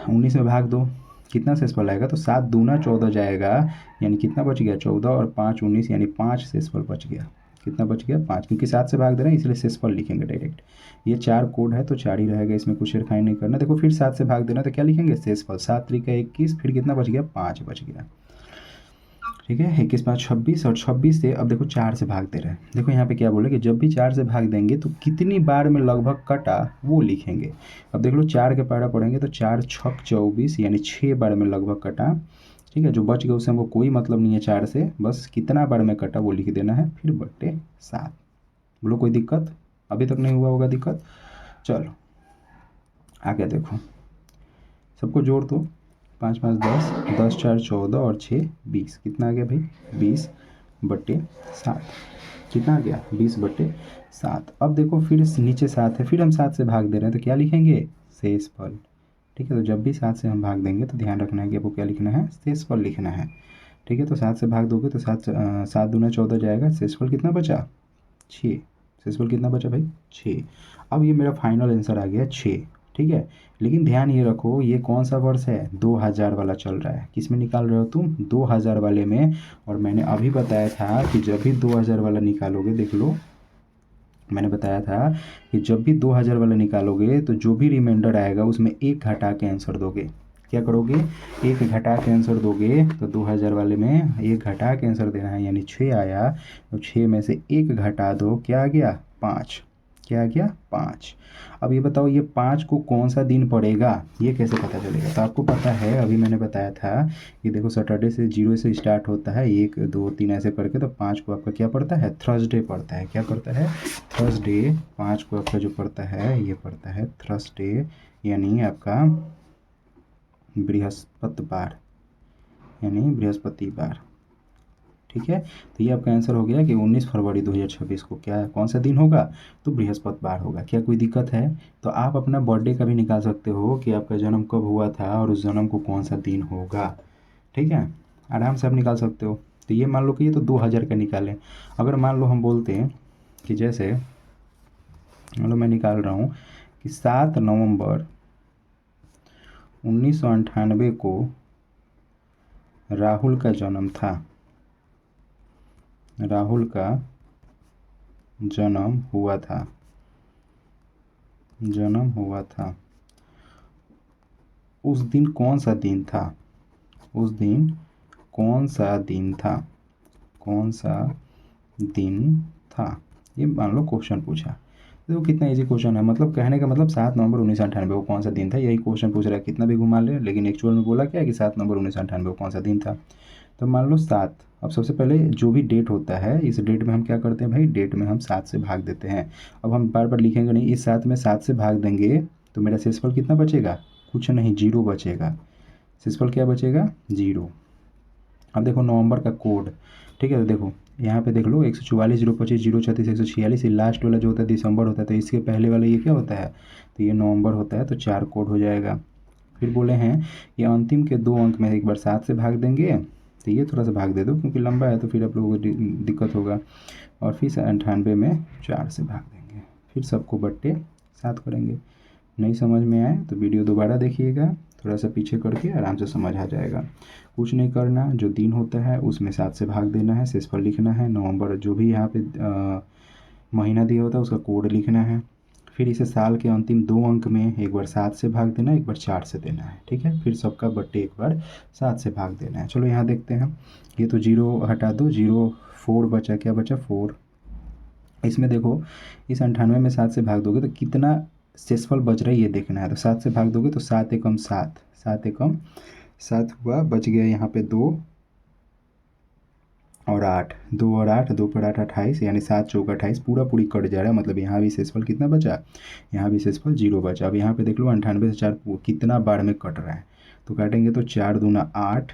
19 में भाग दो, कितना शेषफल आएगा, तो 7 दूना 14 जाएगा, यानी कितना बच गया 14, और 5 19, यानी 5 शेषफल बच गया। कितना बच गया 5, क्योंकि 7 से भाग दे रहे हैं इसलिए शेषफल लिखेंगे डायरेक्ट। ये 4 कोड है तो 4 ही रहेगा, इसमें कुछ छेड़खानी नहीं करना। देखो फिर 7 से भाग देना तो क्या लिखेंगे शेषफल, 7 3 21, फिर कितना बच गया 5 बच गया, ठीक है। 21 5 26, और 26 से अब देखो 4 से भाग दे रहे हैं। देखो यहाँ पे क्या बोले कि जब भी 4 से भाग देंगे तो कितनी बार में लगभग कटा वो लिखेंगे। अब देख लो 4 के पारा पढ़ेंगे तो 4 छक 24, यानी 6 बार में लगभग कटा, ठीक है। जो बच गया उससे हमको कोई मतलब नहीं है 4 से, बस कितना बार में कटा वो लिख देना है, फिर बट्टे 7। बोलो कोई दिक्कत, अभी तक नहीं हुआ होगा दिक्कत। चलो आगे देखो, सबको जोड़ दो, 5 5 10, 10 4 14, और 6 20, कितना आ गया भाई 20/7, कितना आ गया 20/7। अब देखो फिर नीचे 7 है, फिर हम 7 से भाग दे रहे हैं तो क्या लिखेंगे शेषफल, ठीक है। तो जब भी 7 से हम भाग देंगे तो ध्यान रखना है कि आपको क्या लिखना है, शेषफल लिखना है, ठीक है। तो 7 से भाग दोगे तो 7 7 दूना 14 जाएगा, शेषफल कितना बचा 6, शेषफल कितना बचा भाई 6। अब ये मेरा फाइनल आंसर आ गया 6। ठीक है, लेकिन ध्यान ये रखो ये कौन सा वर्ष है, 2000 वाला चल रहा है। किस में निकाल रहे हो तुम, 2000 वाले में। और मैंने अभी बताया था कि जब भी 2000 वाला निकालोगे, देख लो मैंने बताया था कि जब भी 2000 वाला निकालोगे तो जो भी रिमाइंडर आएगा उसमें एक घटा के आंसर दोगे। क्या करोगे, एक घटा के आंसर दोगे। तो 2000 वाले में एक घटा के आंसर देना है, यानी 6 आया तो 6 में से एक घटा दो, क्या आ गया 5। क्या आ गया 5। अब ये बताओ ये 5 को कौन सा दिन पड़ेगा, ये कैसे पता चलेगा। तो आपको पता है, अभी मैंने बताया था कि देखो सैटरडे से 0 से स्टार्ट होता है, 1 2 3 ऐसे करके, तो 5 को आपका क्या पड़ता है, थर्सडे पड़ता है। क्या पड़ता है, थर्सडे। 5 को आपका जो पड़ता है ये पड़ता है थर्सडे, यानी आपका बृहस्पतिवार, यानी बृहस्पतिवार। ठीक है, तो ये आपका आंसर हो गया कि 19 फरवरी 2026 को क्या कौन सा दिन होगा, तो बृहस्पतिवार होगा। क्या कोई दिक्कत है। तो आप अपना बर्थडे का भी निकाल सकते हो कि आपका जन्म कब हुआ था और उस जन्म को कौन सा दिन होगा। ठीक है, आराम से आप निकाल सकते हो। तो ये मान लो कि ये तो 2000 का निकालें। अगर मान लो हम बोलते हैं कि जैसे मान लो मैं निकाल रहा हूँ कि 7 नवंबर 1998 को राहुल का जन्म था, राहुल का जन्म हुआ था, जन्म हुआ था। उस दिन कौन सा दिन था, उस दिन कौन सा दिन था, कौन सा दिन था। ये मान लो क्वेश्चन पूछा, देखो कितना इजी क्वेश्चन है। मतलब कहने का मतलब 7 नवंबर 1998 को कौन सा दिन था, यही क्वेश्चन पूछ रहा है। कितना भी घुमा ले, लेकिन एक्चुअल में बोला क्या है कि 7 नवंबर 1998 को कौन सा दिन था। तो मान लो 7। अब सबसे पहले जो भी डेट होता है, इस डेट में हम क्या करते हैं भाई, डेट में हम 7 से भाग देते हैं। अब हम बार बार लिखेंगे नहीं, इस 7 में 7 से भाग देंगे तो मेरा शेषफल कितना बचेगा, कुछ नहीं, 0 बचेगा। शेषफल क्या बचेगा, 0। अब देखो नवंबर का कोड, ठीक है, तो देखो यहाँ पे देख लो 144 025 036 146, ये लास्ट वाला जो होता है दिसंबर होता है, तो इसके पहले वाला ये क्या होता है, तो ये नवंबर होता है, तो 4 कोड हो जाएगा। फिर बोले हैं ये अंतिम के 2 अंक में एक बार 7 से भाग देंगे, तो ये थोड़ा सा भाग दे दो क्योंकि लंबा है तो फिर आप लोगों को दिक्कत होगा। और फिर 98 में 4 से भाग देंगे, फिर सबको बट्टे 7 करेंगे। नहीं समझ में आए तो वीडियो दोबारा देखिएगा, थोड़ा सा पीछे करके आराम से समझ आ जाएगा। कुछ नहीं करना, जो दिन होता है उसमें 7 से भाग देना है, शेषफल लिखना है, नवंबर जो भी यहाँ पे महीना दिया होता है उसका कोड लिखना है। फिर इसे साल के अंतिम 2 अंक में एक बार 7 से भाग देना है, एक बार 4 से देना है। ठीक है, फिर सबका बट्टे एक बार 7 से भाग देना है। चलो यहाँ देखते हैं, ये तो 0 हटा दो, 0 4 बचा, क्या बचा 4। इसमें देखो इस 98 में 7 से भाग दोगे तो कितना शेषफल बच रहा है ये देखना है। तो 7 से भाग दोगे तो 7 एकम 7, 7 एकम 7 हुआ, बच गया यहाँ पे 2 और 8, 2 और 8, 2 पर 8 28, यानी 7 चौक 28, पूरा पूरी कट जा रहा है। मतलब यहाँ भी शेषफल कितना बचा, यहाँ भी शेषफल 0 बचा। अब यहाँ पे देख लो 98 से 4 कितना बार में कट रहा है, तो काटेंगे तो 4 दूना 8,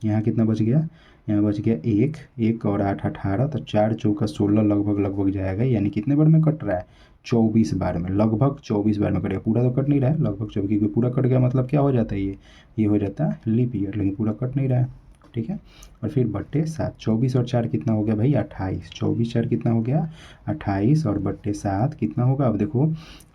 यहाँ कितना बच गया, यहाँ बच गया 1, 1 और 8 18, तो 4 चौका 16 लगभग लगभग जाएगा। यानी कितने बार में कट रहा है, 24 बार में, लगभग 24 बार में कटेगा। पूरा तो कट नहीं रहा है, लगभग 24, क्योंकि पूरा कट गया मतलब क्या हो जाता है, ये हो जाता है लीप ईयर, लेकिन पूरा कट नहीं रहा है। ठीक है, और फिर बट्टे 7, 24 और 4 कितना हो गया भाई 28, 24 4 कितना हो गया 28, और बट्टे 7 कितना होगा। अब देखो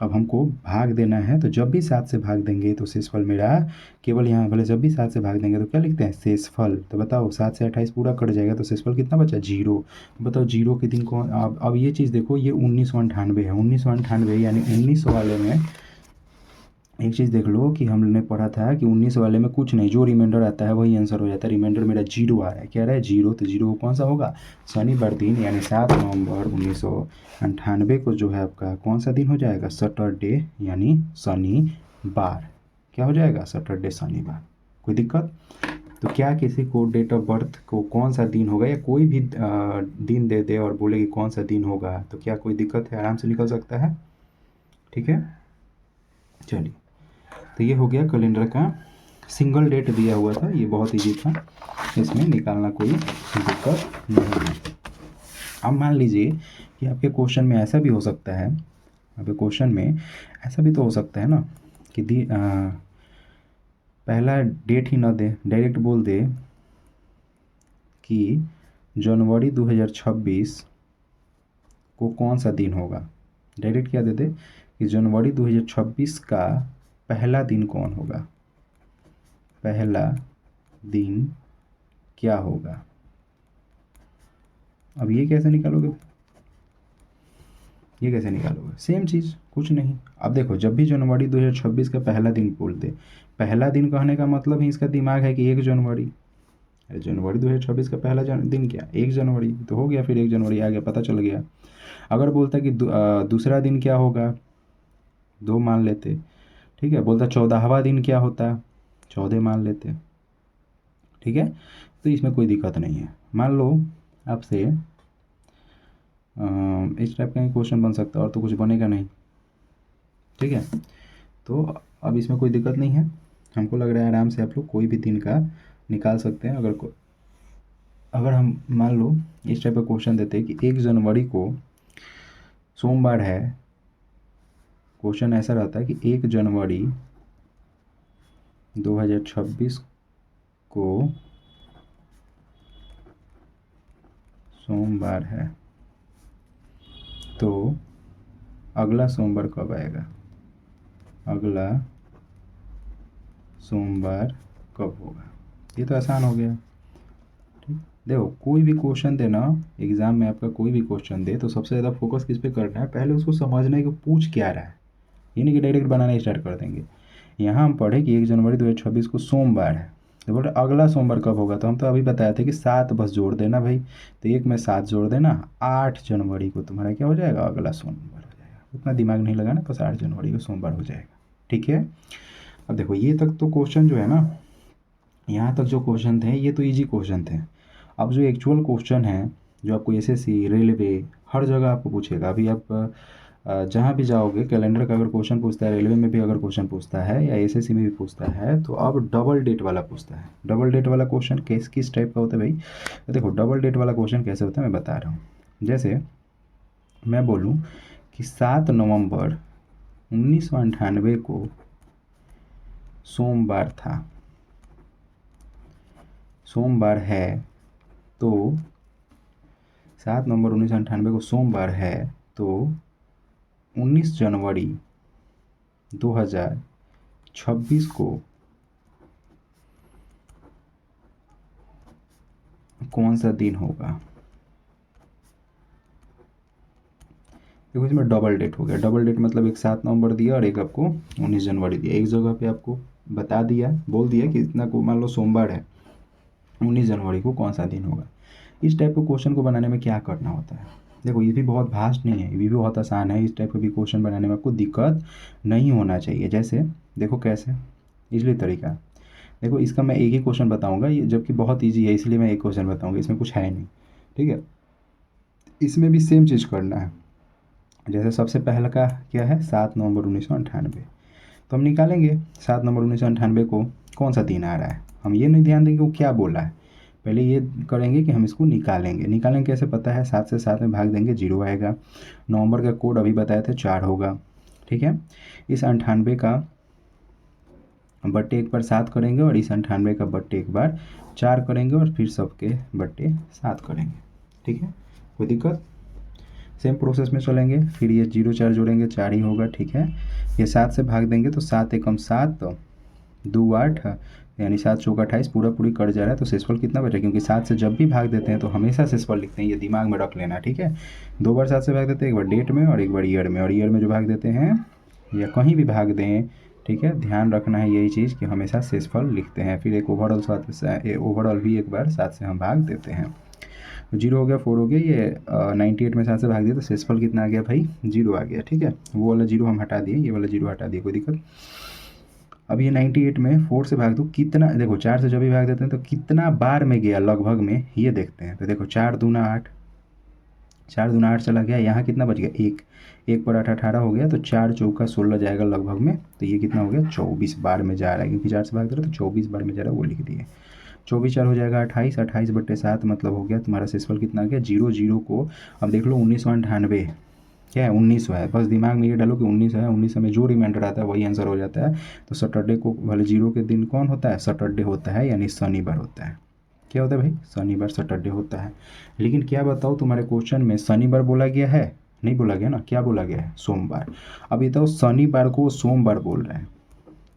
अब हमको भाग देना है, तो जब भी 7 से भाग देंगे तो शेषफल मेरा केवल यहाँ, भले जब भी 7 से भाग देंगे तो क्या लिखते हैं शेषफल। तो बताओ 7 से 28 पूरा कट जाएगा तो शेषफल कितना बचा 0। बताओ 0 के दिन कौन। अब ये चीज़ देखो, ये 1998 है, 1998 यानी 1900 वाले में एक चीज़ देख लो कि हमने पढ़ा था कि 19 वाले में कुछ नहीं, जो रिमाइंडर आता है वही आंसर हो जाता है। रिमाइंडर मेरा 0 आ रहा है, क्या आ रहा है 0, तो 0 कौन सा होगा, शनिवार दिन, यानी 7 नवंबर 1998 को जो है आपका कौन सा दिन हो जाएगा, सैटरडे, यानी शनिवार। क्या हो जाएगा, सैटरडे शनिवार। कोई दिक्कत। तो क्या किसी को डेट ऑफ बर्थ को कौन सा दिन होगा, या कोई भी दिन दे दे और बोले कि कौन सा दिन होगा, तो क्या कोई दिक्कत है, आराम से निकल सकता है। ठीक है, चलिए, तो ये हो गया कैलेंडर का सिंगल डेट दिया हुआ था, ये बहुत इजी था, इसमें निकालना कोई दिक्कत नहीं है। अब मान लीजिए कि आपके क्वेश्चन में ऐसा भी हो सकता है, आपके क्वेश्चन में ऐसा भी तो हो सकता है ना कि पहला डेट ही ना दे, डायरेक्ट बोल दे कि जनवरी 2026 को कौन सा दिन होगा। डायरेक्ट क्या देते कि जनवरी 2026 का पहला दिन कौन होगा, पहला दिन क्या होगा। अब ये कैसे निकालोगे, ये कैसे निकालोगे, सेम चीज़ कुछ नहीं। अब देखो जब भी जनवरी 2026 का पहला दिन बोलते, पहला दिन कहने का मतलब ही इसका दिमाग है कि 1 जनवरी। अरे जनवरी 2026 का पहला दिन क्या, 1 जनवरी तो हो गया, फिर 1 जनवरी आ गया, पता चल गया। अगर बोलता कि दूसरा दिन क्या होगा, 2 मान लेते, ठीक है। बोलता 14वां दिन क्या होता, 14 मान लेते, ठीक है। तो इसमें कोई दिक्कत नहीं है। मान लो आपसे इस टाइप का क्वेश्चन बन सकता है, और तो कुछ बनेगा नहीं, ठीक है। तो अब इसमें कोई दिक्कत नहीं है, हमको लग रहा है आराम से आप लोग कोई भी दिन का निकाल सकते हैं। अगर हम मान लो इस टाइप का क्वेश्चन देते हैं कि 1 जनवरी को सोमवार है, क्वेश्चन ऐसा रहता है कि 1 जनवरी 2026 को सोमवार है, तो अगला सोमवार कब आएगा, अगला सोमवार कब होगा। ये तो आसान हो गया, ठीक। देखो कोई भी क्वेश्चन देना एग्ज़ाम में, आपका कोई भी क्वेश्चन दे तो सबसे ज़्यादा फोकस किस पे करना है, पहले उसको समझना है कि पूछ क्या रहा है, ये नहीं कि डायरेक्ट बनाना स्टार्ट कर देंगे। यहाँ हम पढ़े कि 1 जनवरी 2026 को सोमवार है, तो बोल रहे अगला सोमवार कब होगा, तो हम तो अभी बताए थे कि 7 बस जोड़ देना भाई, तो 1 में 7 जोड़ देना, 8 जनवरी को तुम्हारा क्या हो जाएगा, अगला सोमवार हो जाएगा। उतना दिमाग नहीं लगाना, बस 8 जनवरी को सोमवार हो जाएगा, ठीक है। अब देखो ये तक तो क्वेश्चन जो है ना, यहाँ तक जो क्वेश्चन थे ये तो इजी क्वेश्चन थे। अब जो एक्चुअल क्वेश्चन है, जो आपको एसएससी, रेलवे, हर जगह आपको पूछेगा। अभी आप जहाँ भी जाओगे, कैलेंडर का अगर क्वेश्चन पूछता है, रेलवे में भी अगर क्वेश्चन पूछता है, या एसएससी में भी पूछता है, तो अब डबल डेट वाला पूछता है। डबल डेट वाला क्वेश्चन किस टाइप का होता है भाई, तो देखो डबल डेट वाला क्वेश्चन कैसे होता है मैं बता रहा हूँ। जैसे मैं बोलूँ कि 7 नवंबर 1998 को सोमवार था, सोमवार है, तो 7 नवंबर 1998 को सोमवार है, तो 19 जनवरी 2026 को कौन सा दिन होगा। देखो इसमें डबल डेट हो गया, डबल डेट मतलब एक 7 नवंबर दिया और एक आपको 19 जनवरी दिया, एक जगह पे आपको बता दिया, बोल दिया कि इतना को मान लो सोमवार है, 19 जनवरी को कौन सा दिन होगा। इस टाइप के क्वेश्चन को बनाने में क्या करना होता है, देखो ये भी बहुत भास्ट नहीं है, ये भी बहुत आसान है। इस टाइप का भी क्वेश्चन बनाने में आपको दिक्कत नहीं होना चाहिए। जैसे देखो कैसे इजली तरीका, देखो इसका मैं एक ही क्वेश्चन बताऊंगा, ये जबकि बहुत इजी है, इसलिए मैं एक क्वेश्चन बताऊंगा, इसमें कुछ है नहीं, ठीक है। इसमें भी सेम चीज़ करना है। जैसे सबसे पहला का क्या है, 7 नवंबर 1998, तो हम निकालेंगे 7 नवंबर 1998 को कौन सा दिन आ रहा है। हम ये नहीं ध्यान देंगे वो क्या बोला है, पहले ये करेंगे कि हम इसको निकालेंगे। निकालेंगे कैसे पता है, 7 से 7 में भाग देंगे, 0 आएगा। नवंबर का कोड अभी बताए थे 4 होगा, ठीक है। इस 98 का बट्टे एक बार 7 करेंगे, और इस 98 का बट्टे एक बार 4 करेंगे, और फिर सबके बट्टे 7 करेंगे, ठीक है। कोई दिक्कत, सेम प्रोसेस में चलेंगे। फिर ये 0 4 जोड़ेंगे, 4 ही होगा, ठीक है। ये 7 से भाग देंगे तो 7 एकम 7, 2 8, यानी 7 चौका 28, पूरा पूरी कट जा रहा है, तो शेषफल कितना बचा, क्योंकि 7 से जब भी भाग देते हैं तो हमेशा शेषफल लिखते हैं, ये दिमाग में रख लेना, ठीक है। 2 बार 7 से भाग देते हैं, एक बार डेट में और एक बार ईयर में, और ईयर में जो भाग देते हैं या कहीं भी भाग दें, ठीक है, ध्यान रखना है यही चीज़ कि हमेशा शेषफल लिखते हैं। फिर एक ओवरऑल भी एक बार 7 से हम भाग देते हैं, 0 हो गया, 4 हो गया, ये 98 में 7 से भाग दिया, तो शेषफल कितना आ गया भाई, 0 आ गया, ठीक है। वो वाला 0 हम हटा दिए, ये वाला 0 हटा दिए, कोई दिक्कत। अब ये 98 में 4 से भाग दो, कितना, देखो 4 से जब भी भाग देते हैं तो कितना बार में गया लगभग में, ये देखते हैं। तो देखो 4 दूना 8, 4 दूना 8 चला गया, यहाँ कितना बच गया, 1, 1 पर 8 18 हो गया, तो 4 चौका 16 जाएगा लगभग में, तो ये कितना हो गया, 24 बार में जा रहा है, क्योंकि 4 से भाग दे रहा है तो 24 बार में जा रहा है, वो लिख दिए। 24 4 हो जाएगा 28, 28 बट्टे 7 मतलब हो गया तुम्हारा शेषफल कितना आ गया, 0 0 को अब देख लो 1998 क्या है, 1900 है, बस दिमाग में ये डालो कि 1900 है, 1900 में जो रिमाइंडर आता है वही आंसर हो जाता है। तो सैटरडे को वाले 0 के दिन कौन होता है, सैटरडे होता है, यानी शनिवार होता है। क्या होता है भाई, शनिवार, सैटरडे होता है। लेकिन क्या बताओ तुम्हारे क्वेश्चन में शनिवार बोला गया है नहीं बोला गया ना, क्या बोला गया है? सोमवार। अब ये तो शनिवार को सोमवार बोल रहे हैं,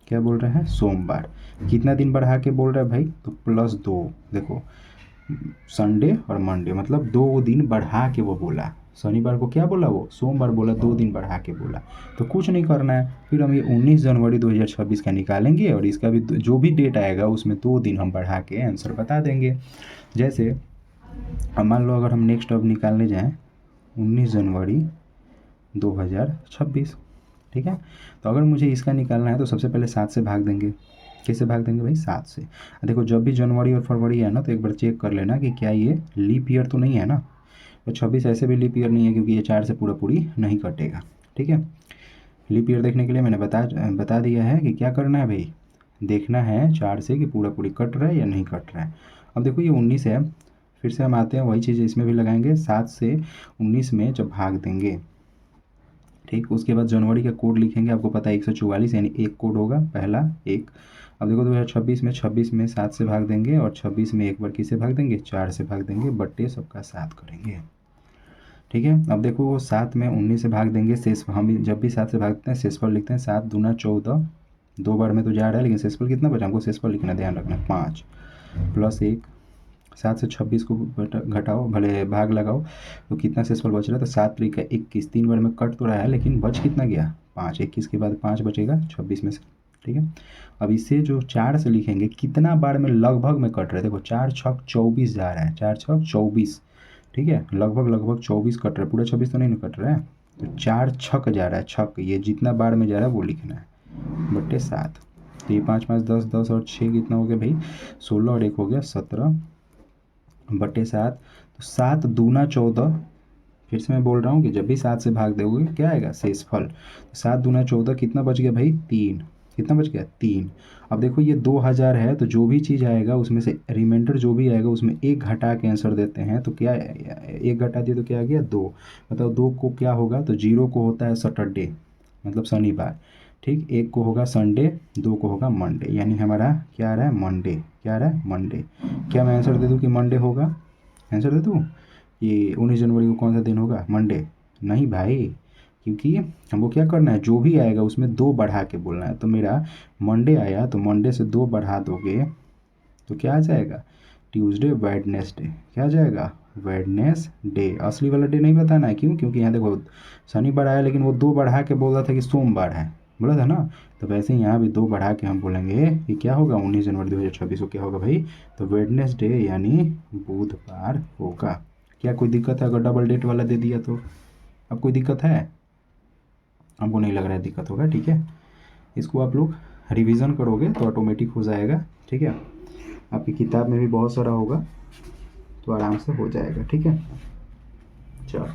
क्या बोल रहे हैं? सोमवार। कितना दिन बढ़ा के बोल रहे हैं भाई? तो +2। देखो संडे और मंडे मतलब 2 दिन बढ़ा के वो बोला। शनिवार को क्या बोला वो? सोमवार बोला, 2 दिन बढ़ा के बोला। तो कुछ नहीं करना है, फिर हम ये 19 जनवरी 2026 का निकालेंगे और इसका भी जो भी डेट आएगा उसमें 2 दिन हम बढ़ा के आंसर बता देंगे। जैसे अब मान लो अगर हम नेक्स्ट अब निकालने जाएँ 19 जनवरी 2026, ठीक है। तो अगर मुझे इसका निकालना है तो सबसे पहले 7 से भाग देंगे। कैसे भाग देंगे भाई? 7 से। देखो जब भी जनवरी और फरवरी है ना तो एक बार चेक कर लेना कि क्या ये लीप ईयर तो नहीं है ना। तो 26 ऐसे भी लीप ईयर नहीं है क्योंकि ये 4 से पूरा पूरी नहीं कटेगा, ठीक है। लीप ईयर देखने के लिए मैंने बता दिया है कि क्या करना है भाई, देखना है 4 से कि पूरा पूरी कट रहा है या नहीं कट रहा है। अब देखो ये 19 है, फिर से हम आते हैं वही चीज़ इसमें भी लगाएंगे। 7 से 19 में जब भाग देंगे, ठीक, उसके बाद जनवरी का कोड लिखेंगे। आपको पता है 144 यानी एक कोड होगा, पहला एक। अब देखो 2026 में 7 से भाग देंगे और 26 में एक बार किसे भाग देंगे? 4 से भाग देंगे, बट्टे सबका 7 करेंगे, ठीक है। अब देखो वो 7 में 19 से भाग देंगे, शेष हम जब भी 7 से भागते हैं शेषफल लिखते हैं। 7 दूना 14, 2 बार में तो जा रहा है लेकिन शेषफल कितना बचा? हमको शेषफल लिखना, ध्यान रखना, 5 + 1। 7 से 26 को घटाओ, भले भाग लगाओ, तो कितना शेषफल बच रहा है? तो 7 × 21, 3 बार में कट तो रहा है लेकिन बच कितना गया? 5। 21 के बाद 5 बचेगा 26 में से, ठीक है। अब इसे जो 4 से लिखेंगे, कितना बार में लगभग में कट रहा है? देखो 4 × 6 = 24 जा रहा है, 4 × 6 = 24, ठीक है। लगभग 24 कट रहा है, पूरा 26 तो नहीं कट रहा है। तो 4 छक जा रहा है, छक, ये जितना बार में जा रहा है वो लिखना है, बट्टे 7। तो ये 5 5 10 10 और 6 कितना हो गया भाई? 16 और 1 हो गया 17, बट्टे 7। तो 7 दूना 14, फिर से मैं बोल रहा हूँ कि जब भी 7 से भाग दोगे क्या आएगा? शेषफल। तो 7 दूना 14 कितना बच गया भाई? 3। कितना बच गया? 3। अब देखो ये 2000 है तो जो भी चीज़ आएगा उसमें से रिमाइंडर जो भी आएगा उसमें 1 घटा के आंसर देते हैं। तो क्या 1 घटा दिए तो क्या आ गया? 2। मतलब 2 को क्या होगा? तो 0 को होता है सैटरडे मतलब शनिवार, ठीक। 1 को होगा संडे, 2 को होगा मंडे, यानी हमारा क्या आ रहा है? मंडे। क्या आ रहा है? मंडे। क्या मैं आंसर दे दूँ कि मंडे होगा? आंसर दे दूँ ये 19 जनवरी को कौन सा दिन होगा? मंडे? नहीं भाई, क्योंकि हमको क्या करना है, जो भी आएगा उसमें 2 बढ़ा के बोलना है। तो मेरा मंडे आया तो मंडे से 2 बढ़ा दोगे तो क्या आ जाएगा? Tuesday, Wednesday. क्या आ जाएगा? वेडनेसडे। असली वाला डे नहीं बताना है, क्यों? क्योंकि यहाँ देखो शनिवार आया लेकिन वो 2 बढ़ा के बोल रहा था कि सोमवार है, बोला था ना। तो वैसे ही यहाँ भी 2 बढ़ा के हम बोलेंगे कि क्या होगा? 19 जनवरी 2026 को क्या होगा भाई? तो वेडनेसडे यानी बुधवार होगा। क्या कोई दिक्कत है अगर डबल डेट वाला दे दिया तो? अब कोई दिक्कत है? हमको नहीं लग रहा है दिक्कत होगा, ठीक है। इसको आप लोग रिवीजन करोगे तो ऑटोमेटिक हो जाएगा, ठीक है। आपकी किताब में भी बहुत सारा होगा तो आराम से हो जाएगा, ठीक है। चलो,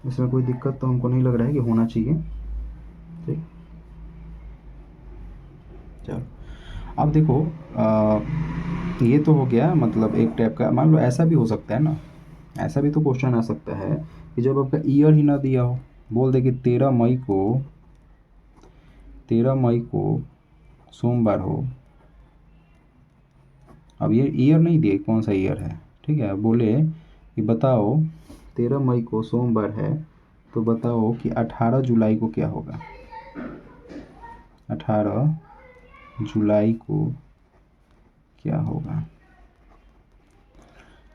इसमें कोई दिक्कत तो हमको नहीं लग रहा है कि होना चाहिए, ठीक। चलो अब देखो ये तो हो गया, मतलब एक टाइप का। मान लो ऐसा भी हो सकता है ना, ऐसा भी तो क्वेश्चन आ सकता है कि जब आपका ईयर ही ना दिया हो, बोल दे कि 13 मई को सोमवार हो। अब ये ईयर नहीं दिए कौन सा ईयर है, ठीक है। बोले कि बताओ 13 मई को सोमवार है तो बताओ कि 18 जुलाई को क्या होगा? 18 जुलाई को क्या होगा?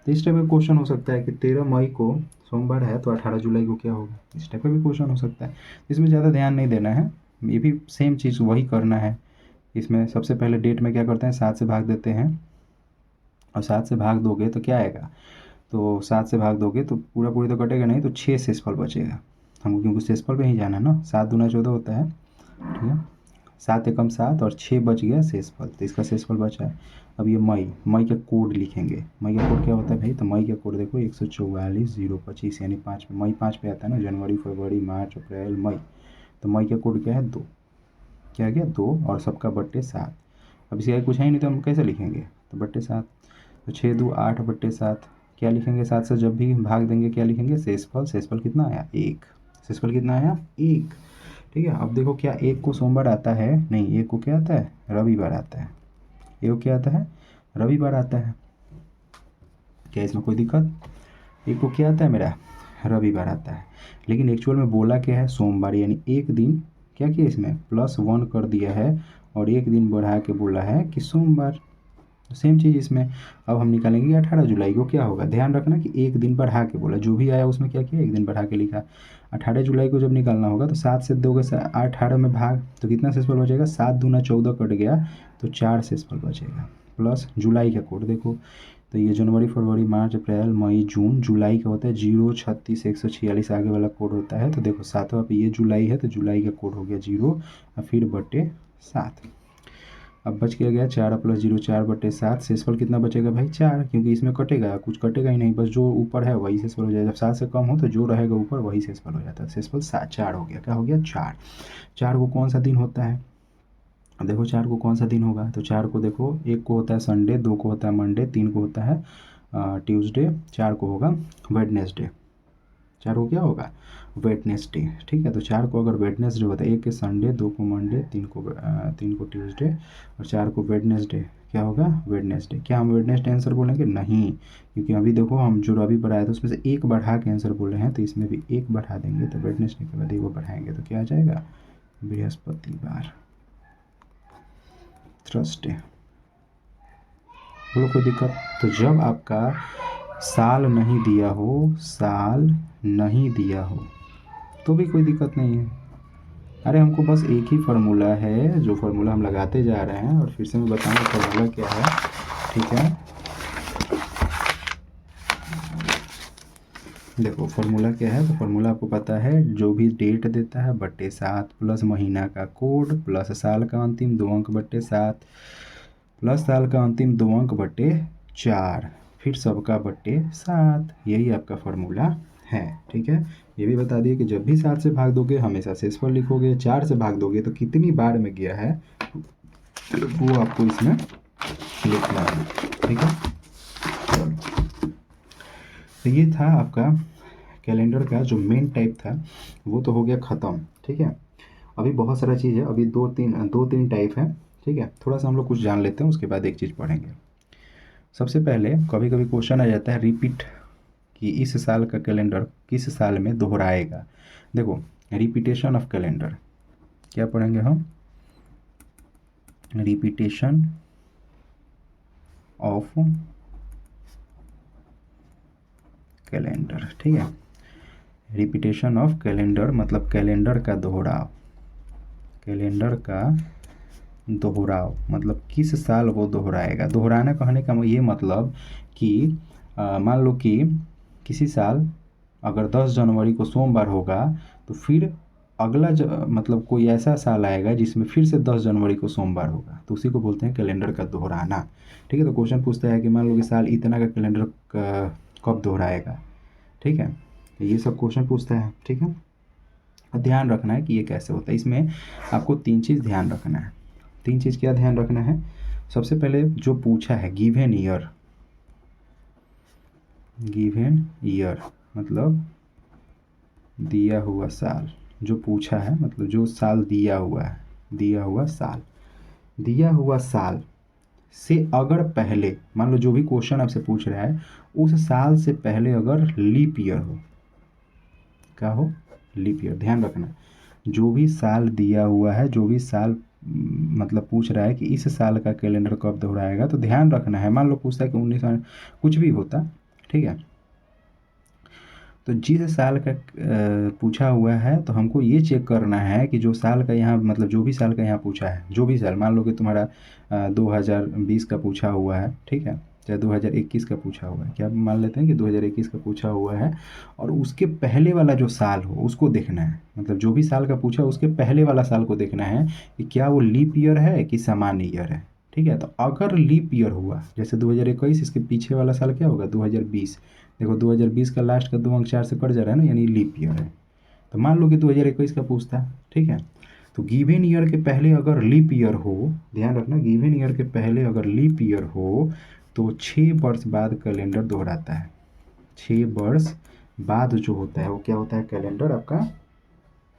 तो इस टाइप का क्वेश्चन हो सकता है कि 13 मई को सोमवार है तो 18 जुलाई को क्या होगा? इस टाइप का भी क्वेश्चन हो सकता है। इसमें ज़्यादा ध्यान नहीं देना है, ये भी सेम चीज़ वही करना है। इसमें सबसे पहले डेट में क्या करते हैं? 7 से भाग देते हैं और 7 से भाग दोगे तो क्या आएगा? तो 7 से भाग दोगे तो पूरा पूरी तो कटेगा नहीं, तो 6 शेषफल बचेगा हमको, क्योंकि शेषफल पे ही जाना है ना। 7 दूना 14 होता है, ठीक है। 7 एकम 7 और 6 बच गया शेषफल, तो इसका शेषफल बचा है। अब ये मई का कोड लिखेंगे। मई का कोड क्या होता है भाई? तो मई का कोड देखो 144,025 यानी 5 मई 5 पे आता है ना। जनवरी, फरवरी, मार्च, अप्रैल, मई। तो मई का कोड क्या है? 2। क्या आ गया? 2 और सबका बट्टे 7। अब इसके आगे कुछ है ही नहीं तो हम कैसे लिखेंगे? तो बट्टे 7। तो 6 2 8 बट्टे 7। क्या लिखेंगे? 7 से जब भी भाग देंगे क्या लिखेंगे? शेषफल। शेषफल कितना आया? 1। शेषफल कितना आया? 1, ठीक है। अब देखो क्या 1 को सोमवार आता है? नहीं, 1 को क्या आता है? रविवार आता है। 1 को क्या आता है? रविवार आता है। क्या इसमें कोई दिक्कत? एक को क्या आता है मेरा, रविवार आता है, लेकिन एक्चुअल में बोला क्या है, सोमवार, यानी एक दिन क्या किया इसमें +1 कर दिया है और एक दिन बढ़ा के बोला है कि सोमवार। सेम चीज़ इसमें अब हम निकालेंगे कि 18 जुलाई को क्या होगा। ध्यान रखना कि एक दिन बढ़ा के बोला, जो भी आया उसमें क्या किया, एक दिन बढ़ा के लिखा। 18 जुलाई को जब निकालना होगा तो 7 से 2 के 18 में भाग, तो कितना शेषफल बचेगा, 7 दूना 14 कट गया तो 4 शेषफल बचेगा। प्लस जुलाई का कोड देखो, तो ये जनवरी फरवरी मार्च अप्रैल मई जून, जुलाई का होता है 0 36 146, आगे वाला कोड होता है। तो देखो 7वां पे ये जुलाई है तो जुलाई का कोड हो गया 0 और फिर बटे 7। अब बच गया 4 + 0 4 बटे 7, शेषफल कितना बचेगा भाई 4, क्योंकि इसमें कटेगा कुछ, कटेगा ही नहीं, बस जो ऊपर है वही शेषफल हो जाएगा। जब 7 से कम हो तो जो रहेगा ऊपर वही शेषफल हो जाता है। शेषफल 4 हो गया, क्या हो गया 4। 4 को कौन सा दिन होता है, देखो 4 को कौन सा दिन होगा, तो 4 को देखो, 1 को होता है संडे, 2 को होता है मंडे, 3 को होता है ट्यूसडे, 4 को होगा वेडनेसडे। 4 को क्या होगा, वेडनेसडे। ठीक है, तो 4 को अगर वेडनेसडे होता है, 1 के संडे, 2 को मंडे, 3 को ट्यूसडे और 4 को वेडनेसडे, क्या होगा वेडनेसडे। क्या हम वेडनेसडे आंसर बोलेंगे, नहीं, क्योंकि अभी देखो हम जो रवि बढ़ाया था उसमें से एक बढ़ा के आंसर बोले हैं, तो इसमें भी एक बढ़ा देंगे, तो वेडनेसडे के बाद एक वो बढ़ाएंगे तो क्या आ जाएगा, बृहस्पतिवार, थर्सडे। बोलो कोई दिक्कत। तो जब आपका साल नहीं दिया हो, साल नहीं दिया हो तो भी कोई दिक्कत नहीं है। अरे हमको बस एक ही फार्मूला है, जो फार्मूला हम लगाते जा रहे हैं, और फिर से मैं बताऊंगा फार्मूला क्या है। ठीक है, देखो फार्मूला क्या है, तो फार्मूला आपको पता है, जो भी डेट देता है बटे 7 प्लस महीना का कोड प्लस साल का अंतिम 2 अंक बटे 7 प्लस साल का अंतिम 2 अंक बटे 4 फिर सबका बटे 7, यही आपका फार्मूला है। ठीक है, ये भी बता दिए कि जब भी 7 से भाग दोगे हमेशा शेषफल लिखोगे, 4 से भाग दोगे तो कितनी बार में गया है वो आपको इसमें लिखना है। ठीक है, चलो, तो ये था आपका कैलेंडर का जो मेन टाइप था वो तो हो गया ख़त्म। ठीक है, अभी बहुत सारा चीज़ है, अभी दो तीन टाइप है। ठीक है, थोड़ा सा हम लोग कुछ जान लेते हैं, उसके बाद एक चीज़ पढ़ेंगे। सबसे पहले कभी कभी क्वेश्चन आ जाता है रिपीट, कि इस साल का कैलेंडर किस साल में दोहराएगा। देखो रिपीटेशन ऑफ कैलेंडर, क्या पढ़ेंगे हम, रिपीटेशन ऑफ कैलेंडर। ठीक है, रिपीटेशन ऑफ कैलेंडर मतलब कैलेंडर का दोहराव, कैलेंडर का दोहराव मतलब किस साल वो दोहराएगा। दोहराना कहने का ये मतलब कि मान लो कि किसी साल अगर 10 जनवरी को सोमवार होगा तो फिर अगला मतलब कोई ऐसा साल आएगा जिसमें फिर से 10 जनवरी को सोमवार होगा, तो उसी को बोलते हैं कैलेंडर का दोहराना। ठीक है, तो क्वेश्चन पूछता है कि मान लो कि साल इतना का कैलेंडर कब दोहराएगा। ठीक है, तो ये सब क्वेश्चन पूछता है। ठीक है, ध्यान रखना है कि ये कैसे होता है। इसमें आपको 3 चीज़ ध्यान रखना है। 3 चीज़ क्या ध्यान रखना है, सबसे पहले जो पूछा है गिवन ईयर, गिवन ईयर मतलब दिया हुआ साल, जो पूछा है मतलब जो साल दिया हुआ है, दिया हुआ साल, दिया हुआ साल से अगर पहले, मान लो जो भी क्वेश्चन आपसे पूछ रहा है उस साल से पहले अगर लीप ईयर हो, क्या हो, लीप ईयर। ध्यान रखना, जो भी साल दिया हुआ है, जो भी साल मतलब पूछ रहा है कि इस साल का कैलेंडर कब दोहराएगा, तो ध्यान रखना है। मान लो पूछता है कि 19 कुछ भी होता, ठीक है, तो जिस साल का पूछा हुआ है तो हमको ये चेक करना है कि जो साल का यहाँ मतलब जो भी साल का यहाँ पूछा है, जो भी साल, मान लो कि तुम्हारा 2020 का पूछा हुआ है, ठीक है, चाहे 2021 का पूछा हुआ है, क्या मान लेते हैं कि 2021 का पूछा हुआ है, और उसके पहले वाला जो साल हो उसको देखना है। मतलब जो भी साल का पूछा उसके पहले वाला साल को देखना है कि क्या वो लीप ईयर है कि सामान्य ईयर है। ठीक है, तो अगर लीप ईयर हुआ जैसे 2021, इसके पीछे वाला साल क्या होगा 2020। देखो 2020 का लास्ट का 2 अंक 4 से कट जा रहा है ना, यानी लीप ईयर है। तो मान लो कि 2021 का पूछता है, ठीक है, तो गिवन ईयर के पहले अगर लीप ईयर हो, ध्यान रखना गिवन ईयर के पहले अगर लीप ईयर हो तो 6 वर्ष बाद कैलेंडर दोहराता है। 6 वर्ष बाद जो होता है वो क्या होता है, कैलेंडर आपका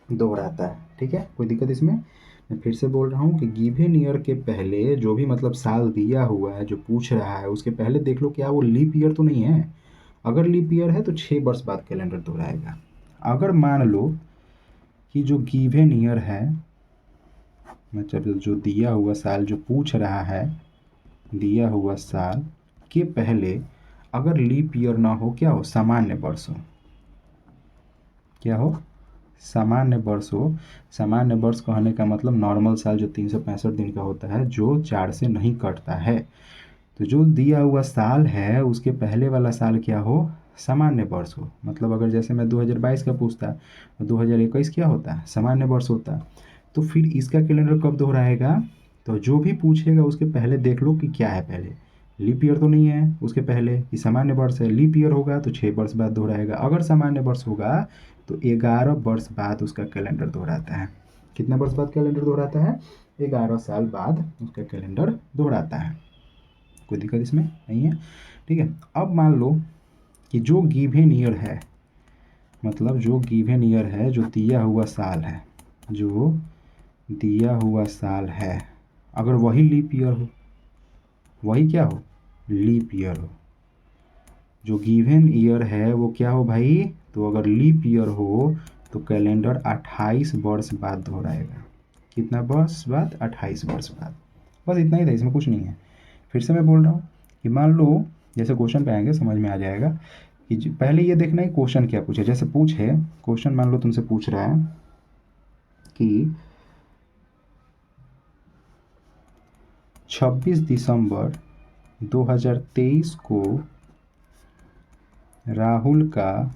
दोहराता है। ठीक है, कोई दिक्कत इसमें। मैं फिर से बोल रहा हूँ कि गिवन ईयर के पहले जो भी मतलब साल दिया हुआ है जो पूछ रहा है उसके पहले देख लो क्या वो लीप ईयर तो नहीं है। अगर लीप ईयर है तो 6 वर्ष बाद कैलेंडर दोहराएगा। अगर मान लो कि जो गिवन ईयर है, मतलब जो दिया हुआ साल जो पूछ रहा है, दिया हुआ साल के पहले अगर लीप ईयर ना हो, क्या हो, सामान्य वर्ष हो, क्या हो, सामान्य वर्ष हो। सामान्य वर्ष कहने का मतलब नॉर्मल साल जो 365 दिन का होता है, जो 4 से नहीं कटता है। तो जो दिया हुआ साल है उसके पहले वाला साल क्या हो, सामान्य वर्ष हो। मतलब अगर जैसे मैं 2022 का पूछता तो 2021 क्या होता, सामान्य वर्ष होता। तो फिर इसका कैलेंडर कब दोहराएगा, तो जो भी पूछेगा उसके पहले देख लो कि क्या है, पहले लीप ईयर तो नहीं है, उसके पहले कि सामान्य वर्ष है। लीप ईयर होगा तो 6 वर्ष बाद दोहराएगा, अगर सामान्य वर्ष होगा तो 11 वर्ष बाद उसका कैलेंडर दोहराता है। कितना वर्ष बाद कैलेंडर दोहराता है, 11 साल बाद उसका कैलेंडर दोहराता है। कोई दिक्कत इसमें नहीं है, ठीक है। अब मान लो कि जो गिवन ईयर है, मतलब जो गिवन ईयर है, जो दिया हुआ साल है, जो दिया हुआ साल है, अगर वही लीप ईयर हो, वही क्या हो, लीप ईयर हो। जो गिवन ईयर है वो क्या हो भाई, तो अगर लीप ईयर हो तो कैलेंडर 28 वर्ष बाद दोहराएगा। कितना वर्ष बाद, 28 वर्ष बाद। बस इतना ही था, इसमें कुछ नहीं है। फिर से मैं बोल रहा हूँ कि मान लो, जैसे क्वेश्चन पे आएंगे समझ में आ जाएगा कि पहले ये देखना है क्वेश्चन क्या पूछे। जैसे पूछे क्वेश्चन, मान लो तुमसे पूछ रहा है कि 26 दिसंबर 2023 को राहुल का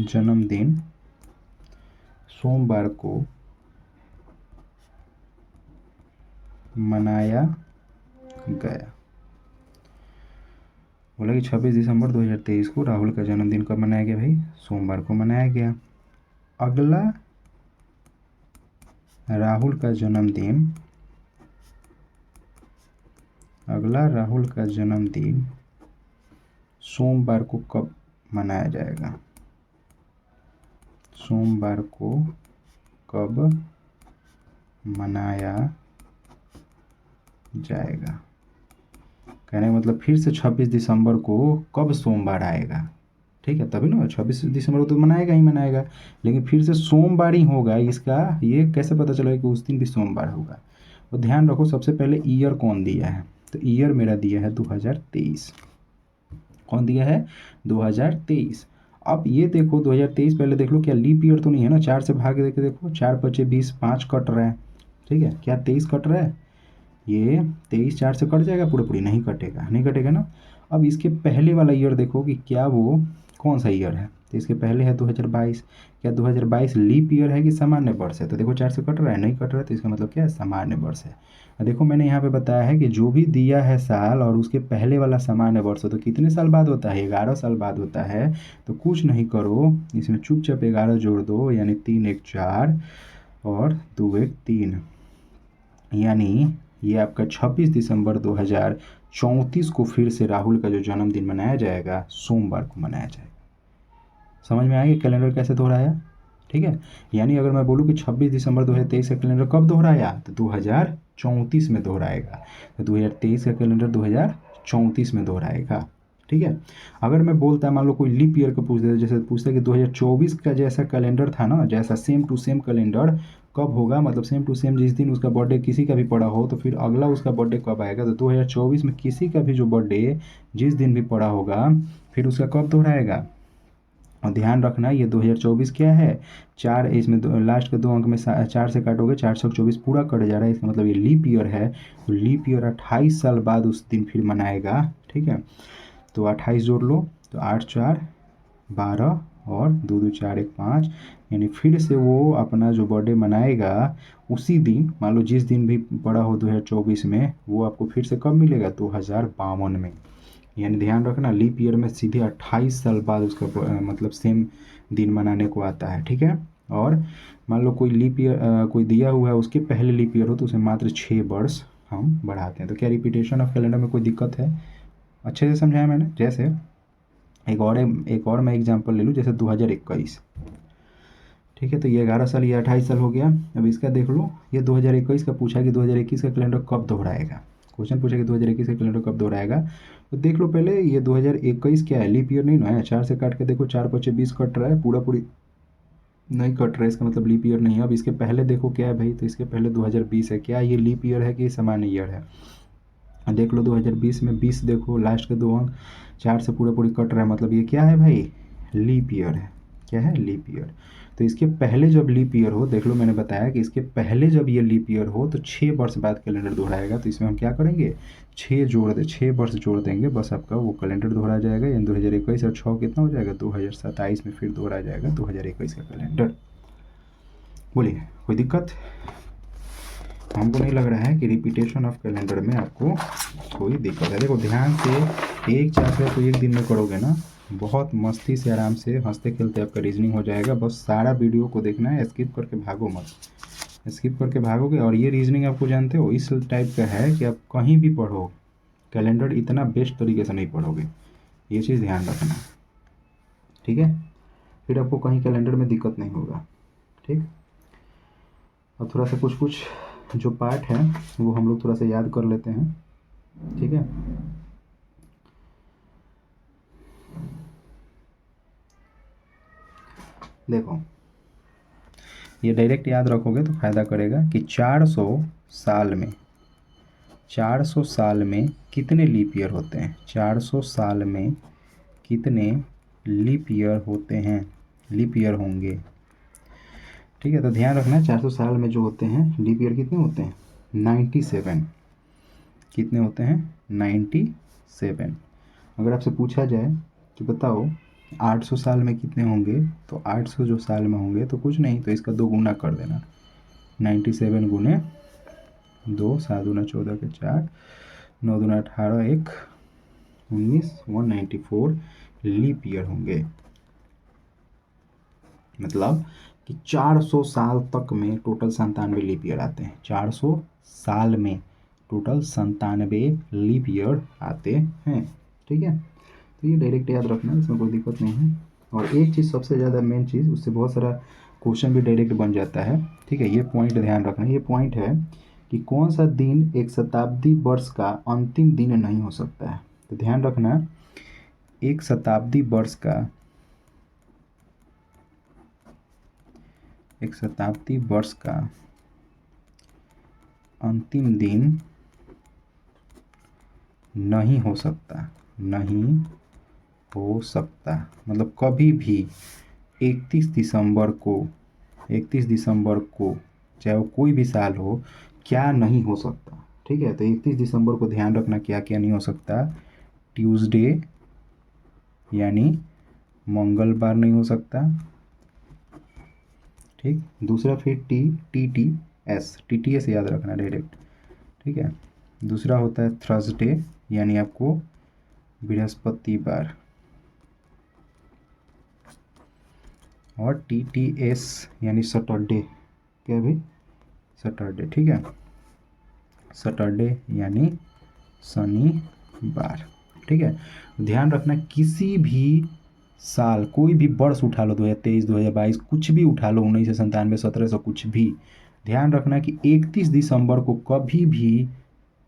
जन्मदिन सोमवार को मनाया गया। बोला कि 26 दिसंबर 2023 को राहुल का जन्मदिन कब मनाया गया भाई, सोमवार को मनाया गया। अगला राहुल का जन्मदिन सोमवार को कब मनाया जाएगा, सोमवार को कब मनाया जाएगा। कहने का मतलब फिर से 26 दिसंबर को कब सोमवार आएगा, ठीक है, तभी ना 26 दिसंबर को तो मनाएगा ही मनाएगा, लेकिन फिर से सोमवार ही होगा। इसका ये कैसे पता चलेगा कि उस दिन भी सोमवार होगा। तो ध्यान रखो, सबसे पहले ईयर कौन दिया है, तो ईयर मेरा दिया है 2023। कौन दिया है, 2023। अब ये देखो 2023 पहले देख लो, क्या लीप ईयर तो नहीं है ना, 4 से भाग देके देखो, 4 पचे 20, 5 कट रहा है, ठीक है, क्या 23 कट रहा है, ये 23 4 से कट जाएगा, पूरे पूरी नहीं कटेगा, नहीं कटेगा ना। अब इसके पहले वाला ईयर देखो कि क्या वो कौन सा ईयर है, तो इसके पहले है 2022। क्या 2022 लीप ईयर है कि सामान्य वर्ष है, तो देखो 4 से कट रहा है, नहीं कट रहा है, तो इसका मतलब क्या है, सामान्य वर्ष है। देखो मैंने यहाँ पे बताया है कि जो भी दिया है साल और उसके पहले वाला सामान्य वर्ष हो तो कितने साल बाद होता है, 11 साल बाद होता है। तो कुछ नहीं करो, इसमें चुपचाप 11 जोड़ दो, यानी 3 1 4 और 2 1 3, यानी ये आपका 26 दिसंबर 2034 को फिर से राहुल का जो जन्मदिन मनाया जाएगा, सोमवार को मनाया जाएगा। समझ में आएगा कैलेंडर कैसे दोहराया, ठीक है। यानी अगर मैं बोलूँ कि 26 दिसंबर 2023 का कैलेंडर कब दोहराया, तो 2034 में दोहराएगा। तो 2023 का कैलेंडर 2034 में दोहराएगा, ठीक है। अगर मैं बोलता मान लो कोई लीप ईयर का पूछ देता, जैसे पूछता कि 2024 का जैसा कैलेंडर था ना, जैसा सेम टू सेम कैलेंडर कब होगा, मतलब सेम टू सेम जिस दिन उसका बर्थडे किसी का भी पड़ा हो, तो फिर अगला उसका बर्थडे कब आएगा, तो 2024 में किसी का भी जो बर्थडे जिस दिन भी पड़ा होगा फिर उसका कब दोहराएगा। और ध्यान रखना ये 2024 क्या है, 4, इसमें लास्ट के 2 अंक में 4 से काटोगे, 424 पूरा कट जा रहा है, इसका मतलब ये लीप ईयर है। तो लीप ईयर 28 साल बाद उस दिन फिर मनाएगा, ठीक है। तो 28 जोड़ लो, तो 8 4 12 और 2 2 4 1 5, यानी फिर से वो अपना जो बर्थडे मनाएगा उसी दिन, मान लो जिस दिन भी पड़ा हो 2024 में, वो आपको फिर से कब मिलेगा, 2052 में। यानी ध्यान रखना लीप ईयर में सीधे 28 साल बाद उसका मतलब सेम दिन मनाने को आता है, ठीक है। और मान लो कोई लीप ईयर कोई दिया हुआ है उसके पहले लीप ईयर हो तो उसे मात्र 6 वर्ष हम बढ़ाते हैं। तो क्या रिपीटेशन ऑफ कैलेंडर में कोई दिक्कत है, अच्छे से समझाया मैंने। जैसे एक और मैं एग्जांपल ले लूँ, जैसे 2021 ठीक है, तो ये 11 साल, ये 28 साल हो गया। अब इसका देख लो, ये 2021 का पूछा कि 2021 का कैलेंडर कब दोहराएगा। क्वेश्चन पूछा कि 2021 का कैलेंडर कब दोहराएगा। तो देख लो पहले, ये 2021 क्या है, लीप ईयर नहीं ना है। 4 से काट के देखो, 4 5 20 कट रहा है, पूरा पूरी नहीं कट रहा है, इसका मतलब लीप ईयर नहीं है। अब इसके पहले देखो क्या है भाई, तो इसके पहले 2020 है। क्या ये लीप ईयर है कि सामान्य ईयर है? देख लो 2020 में 20 देखो, लास्ट के 2 अंक 4 से पूरा पूरी कट रहा है, मतलब ये क्या है भाई, लीप ईयर है। क्या है, लीप ईयर। तो इसके पहले जब लीप ईयर हो, देख लो मैंने बताया कि इसके पहले जब ये लीप ईयर हो तो 6 वर्ष बाद कैलेंडर दोहराएगा। तो इसमें हम क्या करेंगे, 6 वर्ष जोड़ देंगे, बस आपका वो कैलेंडर दोहरा जाएगा। यानी 2021 और 6 कितना हो जाएगा, 2027 में फिर दोहरा जाएगा 2021 का कैलेंडर। बोलिए कोई दिक्कत? हमको नहीं लग रहा है कि रिपीटेशन ऑफ कैलेंडर में आपको कोई दिक्कत है। देखो ध्यान से, एक चैप्टर को एक दिन में करोगे ना, बहुत मस्ती से आराम से हंसते खेलते आपका रीजनिंग हो जाएगा। बस सारा वीडियो को देखना है, स्किप करके भागो मत। स्किप करके भागोगे और ये रीजनिंग आपको जानते हो इस टाइप का है कि आप कहीं भी पढ़ो, कैलेंडर इतना बेस्ट तरीके से नहीं पढ़ोगे, ये चीज़ ध्यान रखना। ठीक है, फिर आपको कहीं कैलेंडर में दिक्कत नहीं होगा। ठीक, अब थोड़ा सा कुछ जो पार्ट है वो हम लोग थोड़ा सा याद कर लेते हैं। ठीक है, देखो ये डायरेक्ट याद रखोगे तो फ़ायदा करेगा कि 400 साल में कितने लीप ईयर होते हैं। 400 साल में कितने लीप ईयर होते हैं, लीप ईयर होंगे। ठीक है, तो ध्यान रखना 400 साल में जो होते हैं लीप ईयर कितने होते हैं, 97। कितने होते हैं, 97। अगर आपसे पूछा जाए कि बताओ 800 साल में कितने होंगे, तो 800 जो साल में होंगे तो कुछ नहीं, तो इसका 2 गुना कर देना। 97 गुने 2, 7 दूना 14 के 4, 9 दूना 18, 1 19, 194 लीप ईयर होंगे। मतलब कि 400 साल तक में टोटल 97 लीप ईयर आते हैं। 400 साल में टोटल 97 लीप ईयर आते हैं। ठीक है, तो ये डायरेक्ट याद रखना, इसमें कोई दिक्कत नहीं है। और एक चीज़ सबसे ज़्यादा मेन चीज़, उससे बहुत सारा क्वेश्चन भी डायरेक्ट बन जाता है। ठीक है, ये पॉइंट ध्यान रखना। ये पॉइंट है कि कौन सा दिन एक शताब्दी वर्ष का अंतिम दिन नहीं हो सकता है। तो ध्यान रखना, एक शताब्दी वर्ष का अंतिम दिन नहीं हो सकता, नहीं हो सकता। मतलब कभी भी 31 दिसंबर को चाहे वो कोई भी साल हो, क्या नहीं हो सकता। ठीक है, तो 31 दिसंबर को ध्यान रखना क्या क्या नहीं हो सकता। ट्यूसडे यानी मंगलवार नहीं हो सकता। ठीक, दूसरा फिर टी टी एस याद रखना डायरेक्ट। ठीक है, दूसरा होता है थर्सडे यानी आपको बृहस्पतिवार, और TTS यानी सैटरडे। क्या भाई, सैटरडे। ठीक है, सैटरडे यानी शनिवार। ठीक है, ध्यान रखना किसी भी साल, कोई भी वर्ष उठा लो, 2023 2022 कुछ भी उठा लो, 1997 1700 कुछ भी, ध्यान रखना कि 31 दिसंबर को कभी भी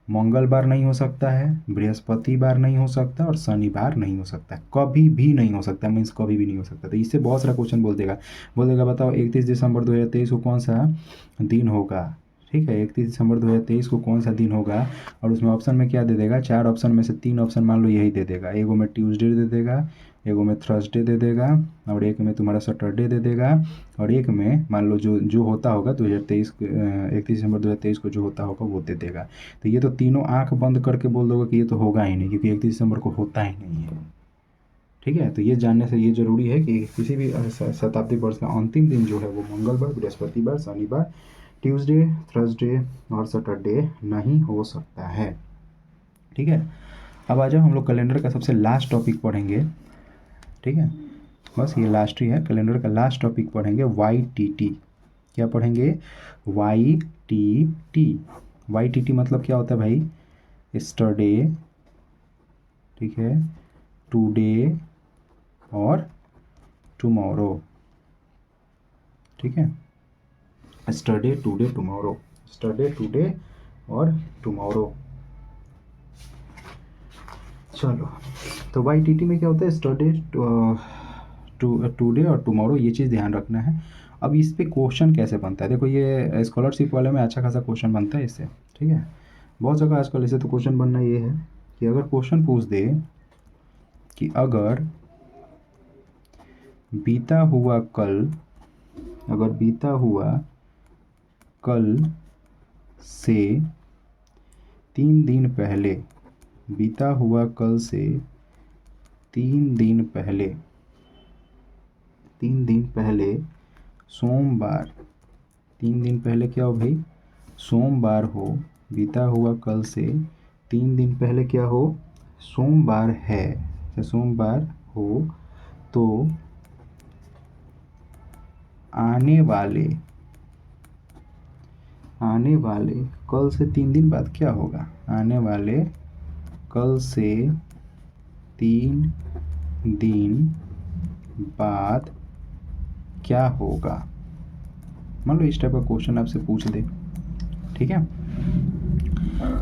मंगलवार नहीं हो सकता है, बृहस्पतिवार नहीं हो सकता और शनिवार नहीं हो सकता। कभी भी नहीं हो सकता, मीन्स कभी भी नहीं हो सकता। तो इससे बहुत सारा क्वेश्चन बोल देगा बताओ 31 दिसंबर 2023 को कौन सा दिन होगा। ठीक है, 31 दिसंबर 2023 को कौन सा दिन होगा, और उसमें ऑप्शन में क्या दे देगा, 4 ऑप्शन में से 3 ऑप्शन मान लो यही दे देगा। एगो में ट्यूसडे दे देगा, एगो में थर्सडे दे देगा, और एक में तुम्हारा सैटरडे दे देगा, और एक में मान लो जो जो होता होगा 2023 31 दिसंबर 2023 को जो होता होगा वो दे देगा। तो ये तो तीनों आंख बंद करके बोल दोगे कि ये तो होगा ही नहीं, क्योंकि 31 दिसंबर को होता ही नहीं है। ठीक है, तो ये जानने से ये जरूरी है कि किसी भी शताब्दी वर्ष का अंतिम दिन जो है वो मंगलवार, बृहस्पतिवार, शनिवार, ट्यूसडे, थर्सडे और सैटरडे नहीं हो सकता है। ठीक है, अब आ जाओ हम लोग कैलेंडर का सबसे लास्ट टॉपिक पढ़ेंगे। ठीक है, बस ये लास्ट ही है, कैलेंडर का लास्ट टॉपिक पढ़ेंगे YTT। क्या पढ़ेंगे, YTT। YTT मतलब क्या होता है भाई, यस्टरडे, ठीक है, टुडे और टुमारो। ठीक है, yesterday, today, tomorrow, yesterday, today और टुमारो। चलो, तो YTT में क्या होता है, यस्टरडे, टुडे और टुमारो, ये चीज़ ध्यान रखना है। अब इस पे क्वेश्चन कैसे बनता है, देखो ये स्कॉलरशिप वाले में अच्छा खासा क्वेश्चन बनता है इससे, ठीक है। बहुत जगह आजकल इसे तो क्वेश्चन बनना ये है कि अगर क्वेश्चन पूछ दे कि अगर बीता हुआ कल, अगर बीता हुआ कल से 3 दिन पहले, बीता हुआ कल से 3 दिन पहले, 3 दिन पहले सोमवार, 3 दिन पहले क्या हो भाई, सोमवार हो, बीता हुआ कल से 3 दिन पहले क्या हो, सोमवार है, तो सोमवार हो, तो आने वाले कल से 3 दिन बाद क्या होगा, आने वाले कल से 3 दिन बाद क्या होगा। मान लो इस टाइप का क्वेश्चन आपसे पूछ दे, ठीक है,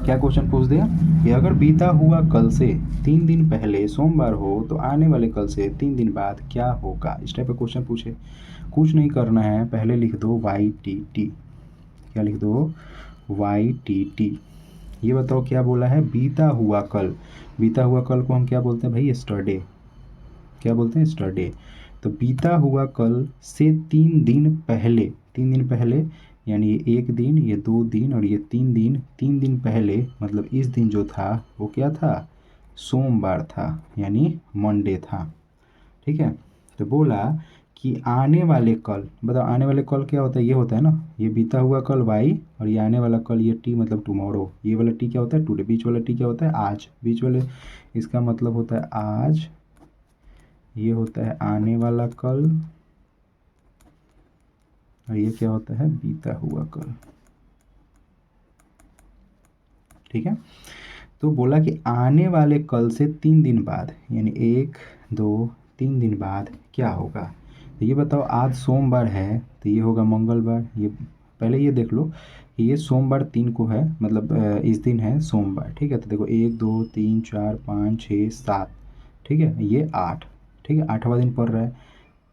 क्या क्वेश्चन पूछ दिया कि अगर बीता हुआ कल से 3 दिन पहले सोमवार हो तो आने वाले कल से 3 दिन बाद क्या होगा, इस टाइप का क्वेश्चन पूछे। कुछ नहीं करना है, पहले लिख दो YTT, क्या लिख दो YTT। ये बताओ क्या बोला है, बीता हुआ कल, बीता हुआ कल को हम क्या बोलते हैं भाई, यस्टरडे, क्या बोलते हैं, यस्टरडे। तो बीता हुआ कल से 3 दिन पहले, 3 दिन पहले यानी ये 1 दिन, ये 2 दिन और ये 3 दिन, 3 दिन पहले मतलब इस दिन जो था वो क्या था, सोमवार था, यानी मंडे था, ठीक है। तो बोला कि आने वाले कल, बताओ आने वाले कल क्या होता है, ये होता है ना, ये बीता हुआ कल Y और ये आने वाला कल, ये T मतलब टुमारो, ये वाला T क्या होता है, टुडे, बीच वाला T क्या होता है, आज, बीच वाले इसका मतलब होता है आज, ये होता है आने वाला कल और ये क्या होता है, बीता हुआ कल, ठीक है। तो बोला कि आने वाले कल से 3 दिन बाद यानी 1 2 3 दिन बाद क्या होगा। तो ये बताओ आज सोमवार है तो ये होगा मंगलवार, ये पहले ये देख लो कि ये सोमवार 3 को है, मतलब इस दिन है सोमवार, ठीक है। तो देखो 1 2 3 4 5 6 7, ठीक है, ये 8, ठीक है, 8वां दिन पड़ रहा है,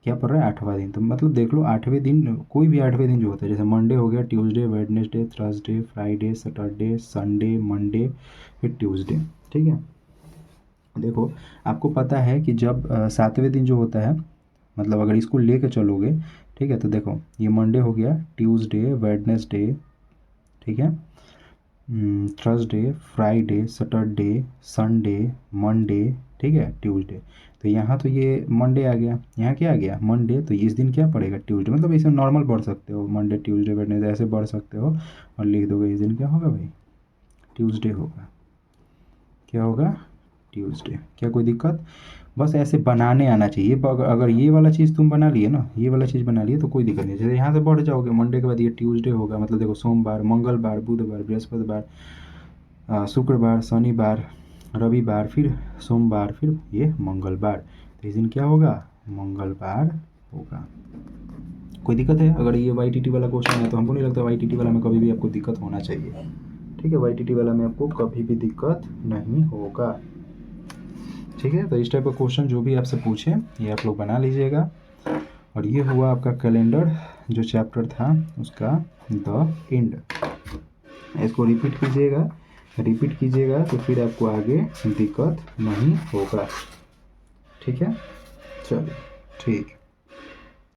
क्या पड़ रहा है, 8वां दिन। तो मतलब देख लो 8वें दिन, कोई भी 8वें दिन जो होता है, जैसे मंडे हो गया, Tuesday, Wednesday, Thursday, Friday, Saturday, Sunday, Monday, फिर ट्यूसडे, ठीक है। देखो आपको पता है कि जब 7वें दिन जो होता है, मतलब अगर इसको लेके चलोगे, ठीक है, तो देखो ये मंडे हो गया, ट्यूसडे, वेडनेसडे, ठीक है, Thursday, Friday, Saturday, Sunday, Monday, ठीक है, ट्यूसडे। तो यहाँ तो ये मंडे आ गया, यहाँ क्या आ गया, मंडे, तो इस दिन क्या पड़ेगा, ट्यूसडे। मतलब इसे नॉर्मल पढ़ सकते हो, मंडे, ट्यूसडे, वेडनेसडे ऐसे पढ़ सकते हो और लिख दोगे इस दिन क्या होगा भाई, ट्यूसडे होगा, क्या होगा, ट्यूसडे। क्या कोई दिक्कत, बस ऐसे बनाने आना चाहिए। अगर ये वाला चीज़ तुम बना लिए ना, ये वाला चीज़ बना लिए तो कोई दिक्कत नहीं। जैसे यहाँ से बढ़ जाओगे, मंडे के बाद ये ट्यूसडे होगा, मतलब देखो सोमवार, मंगलवार, बुधवार, बृहस्पतिवार, शुक्रवार, शनिवार, रविवार, फिर सोमवार, फिर ये मंगलवार। तो इस दिन क्या होगा, मंगलवार होगा। कोई दिक्कत है, अगर ये YTT वाला क्वेश्चन है तो हमको नहीं लगता YTT वाला में कभी भी आपको दिक्कत होना चाहिए, ठीक है। YTT वाला में आपको कभी भी दिक्कत नहीं होगा, ठीक है। तो इस टाइप का क्वेश्चन जो भी आपसे पूछे ये आप लोग बना लीजिएगा। और ये हुआ आपका कैलेंडर जो चैप्टर था उसका द एंड। इसको रिपीट कीजिएगा तो फिर आपको आगे दिक्कत नहीं होगा, ठीक है। चलिए, ठीक।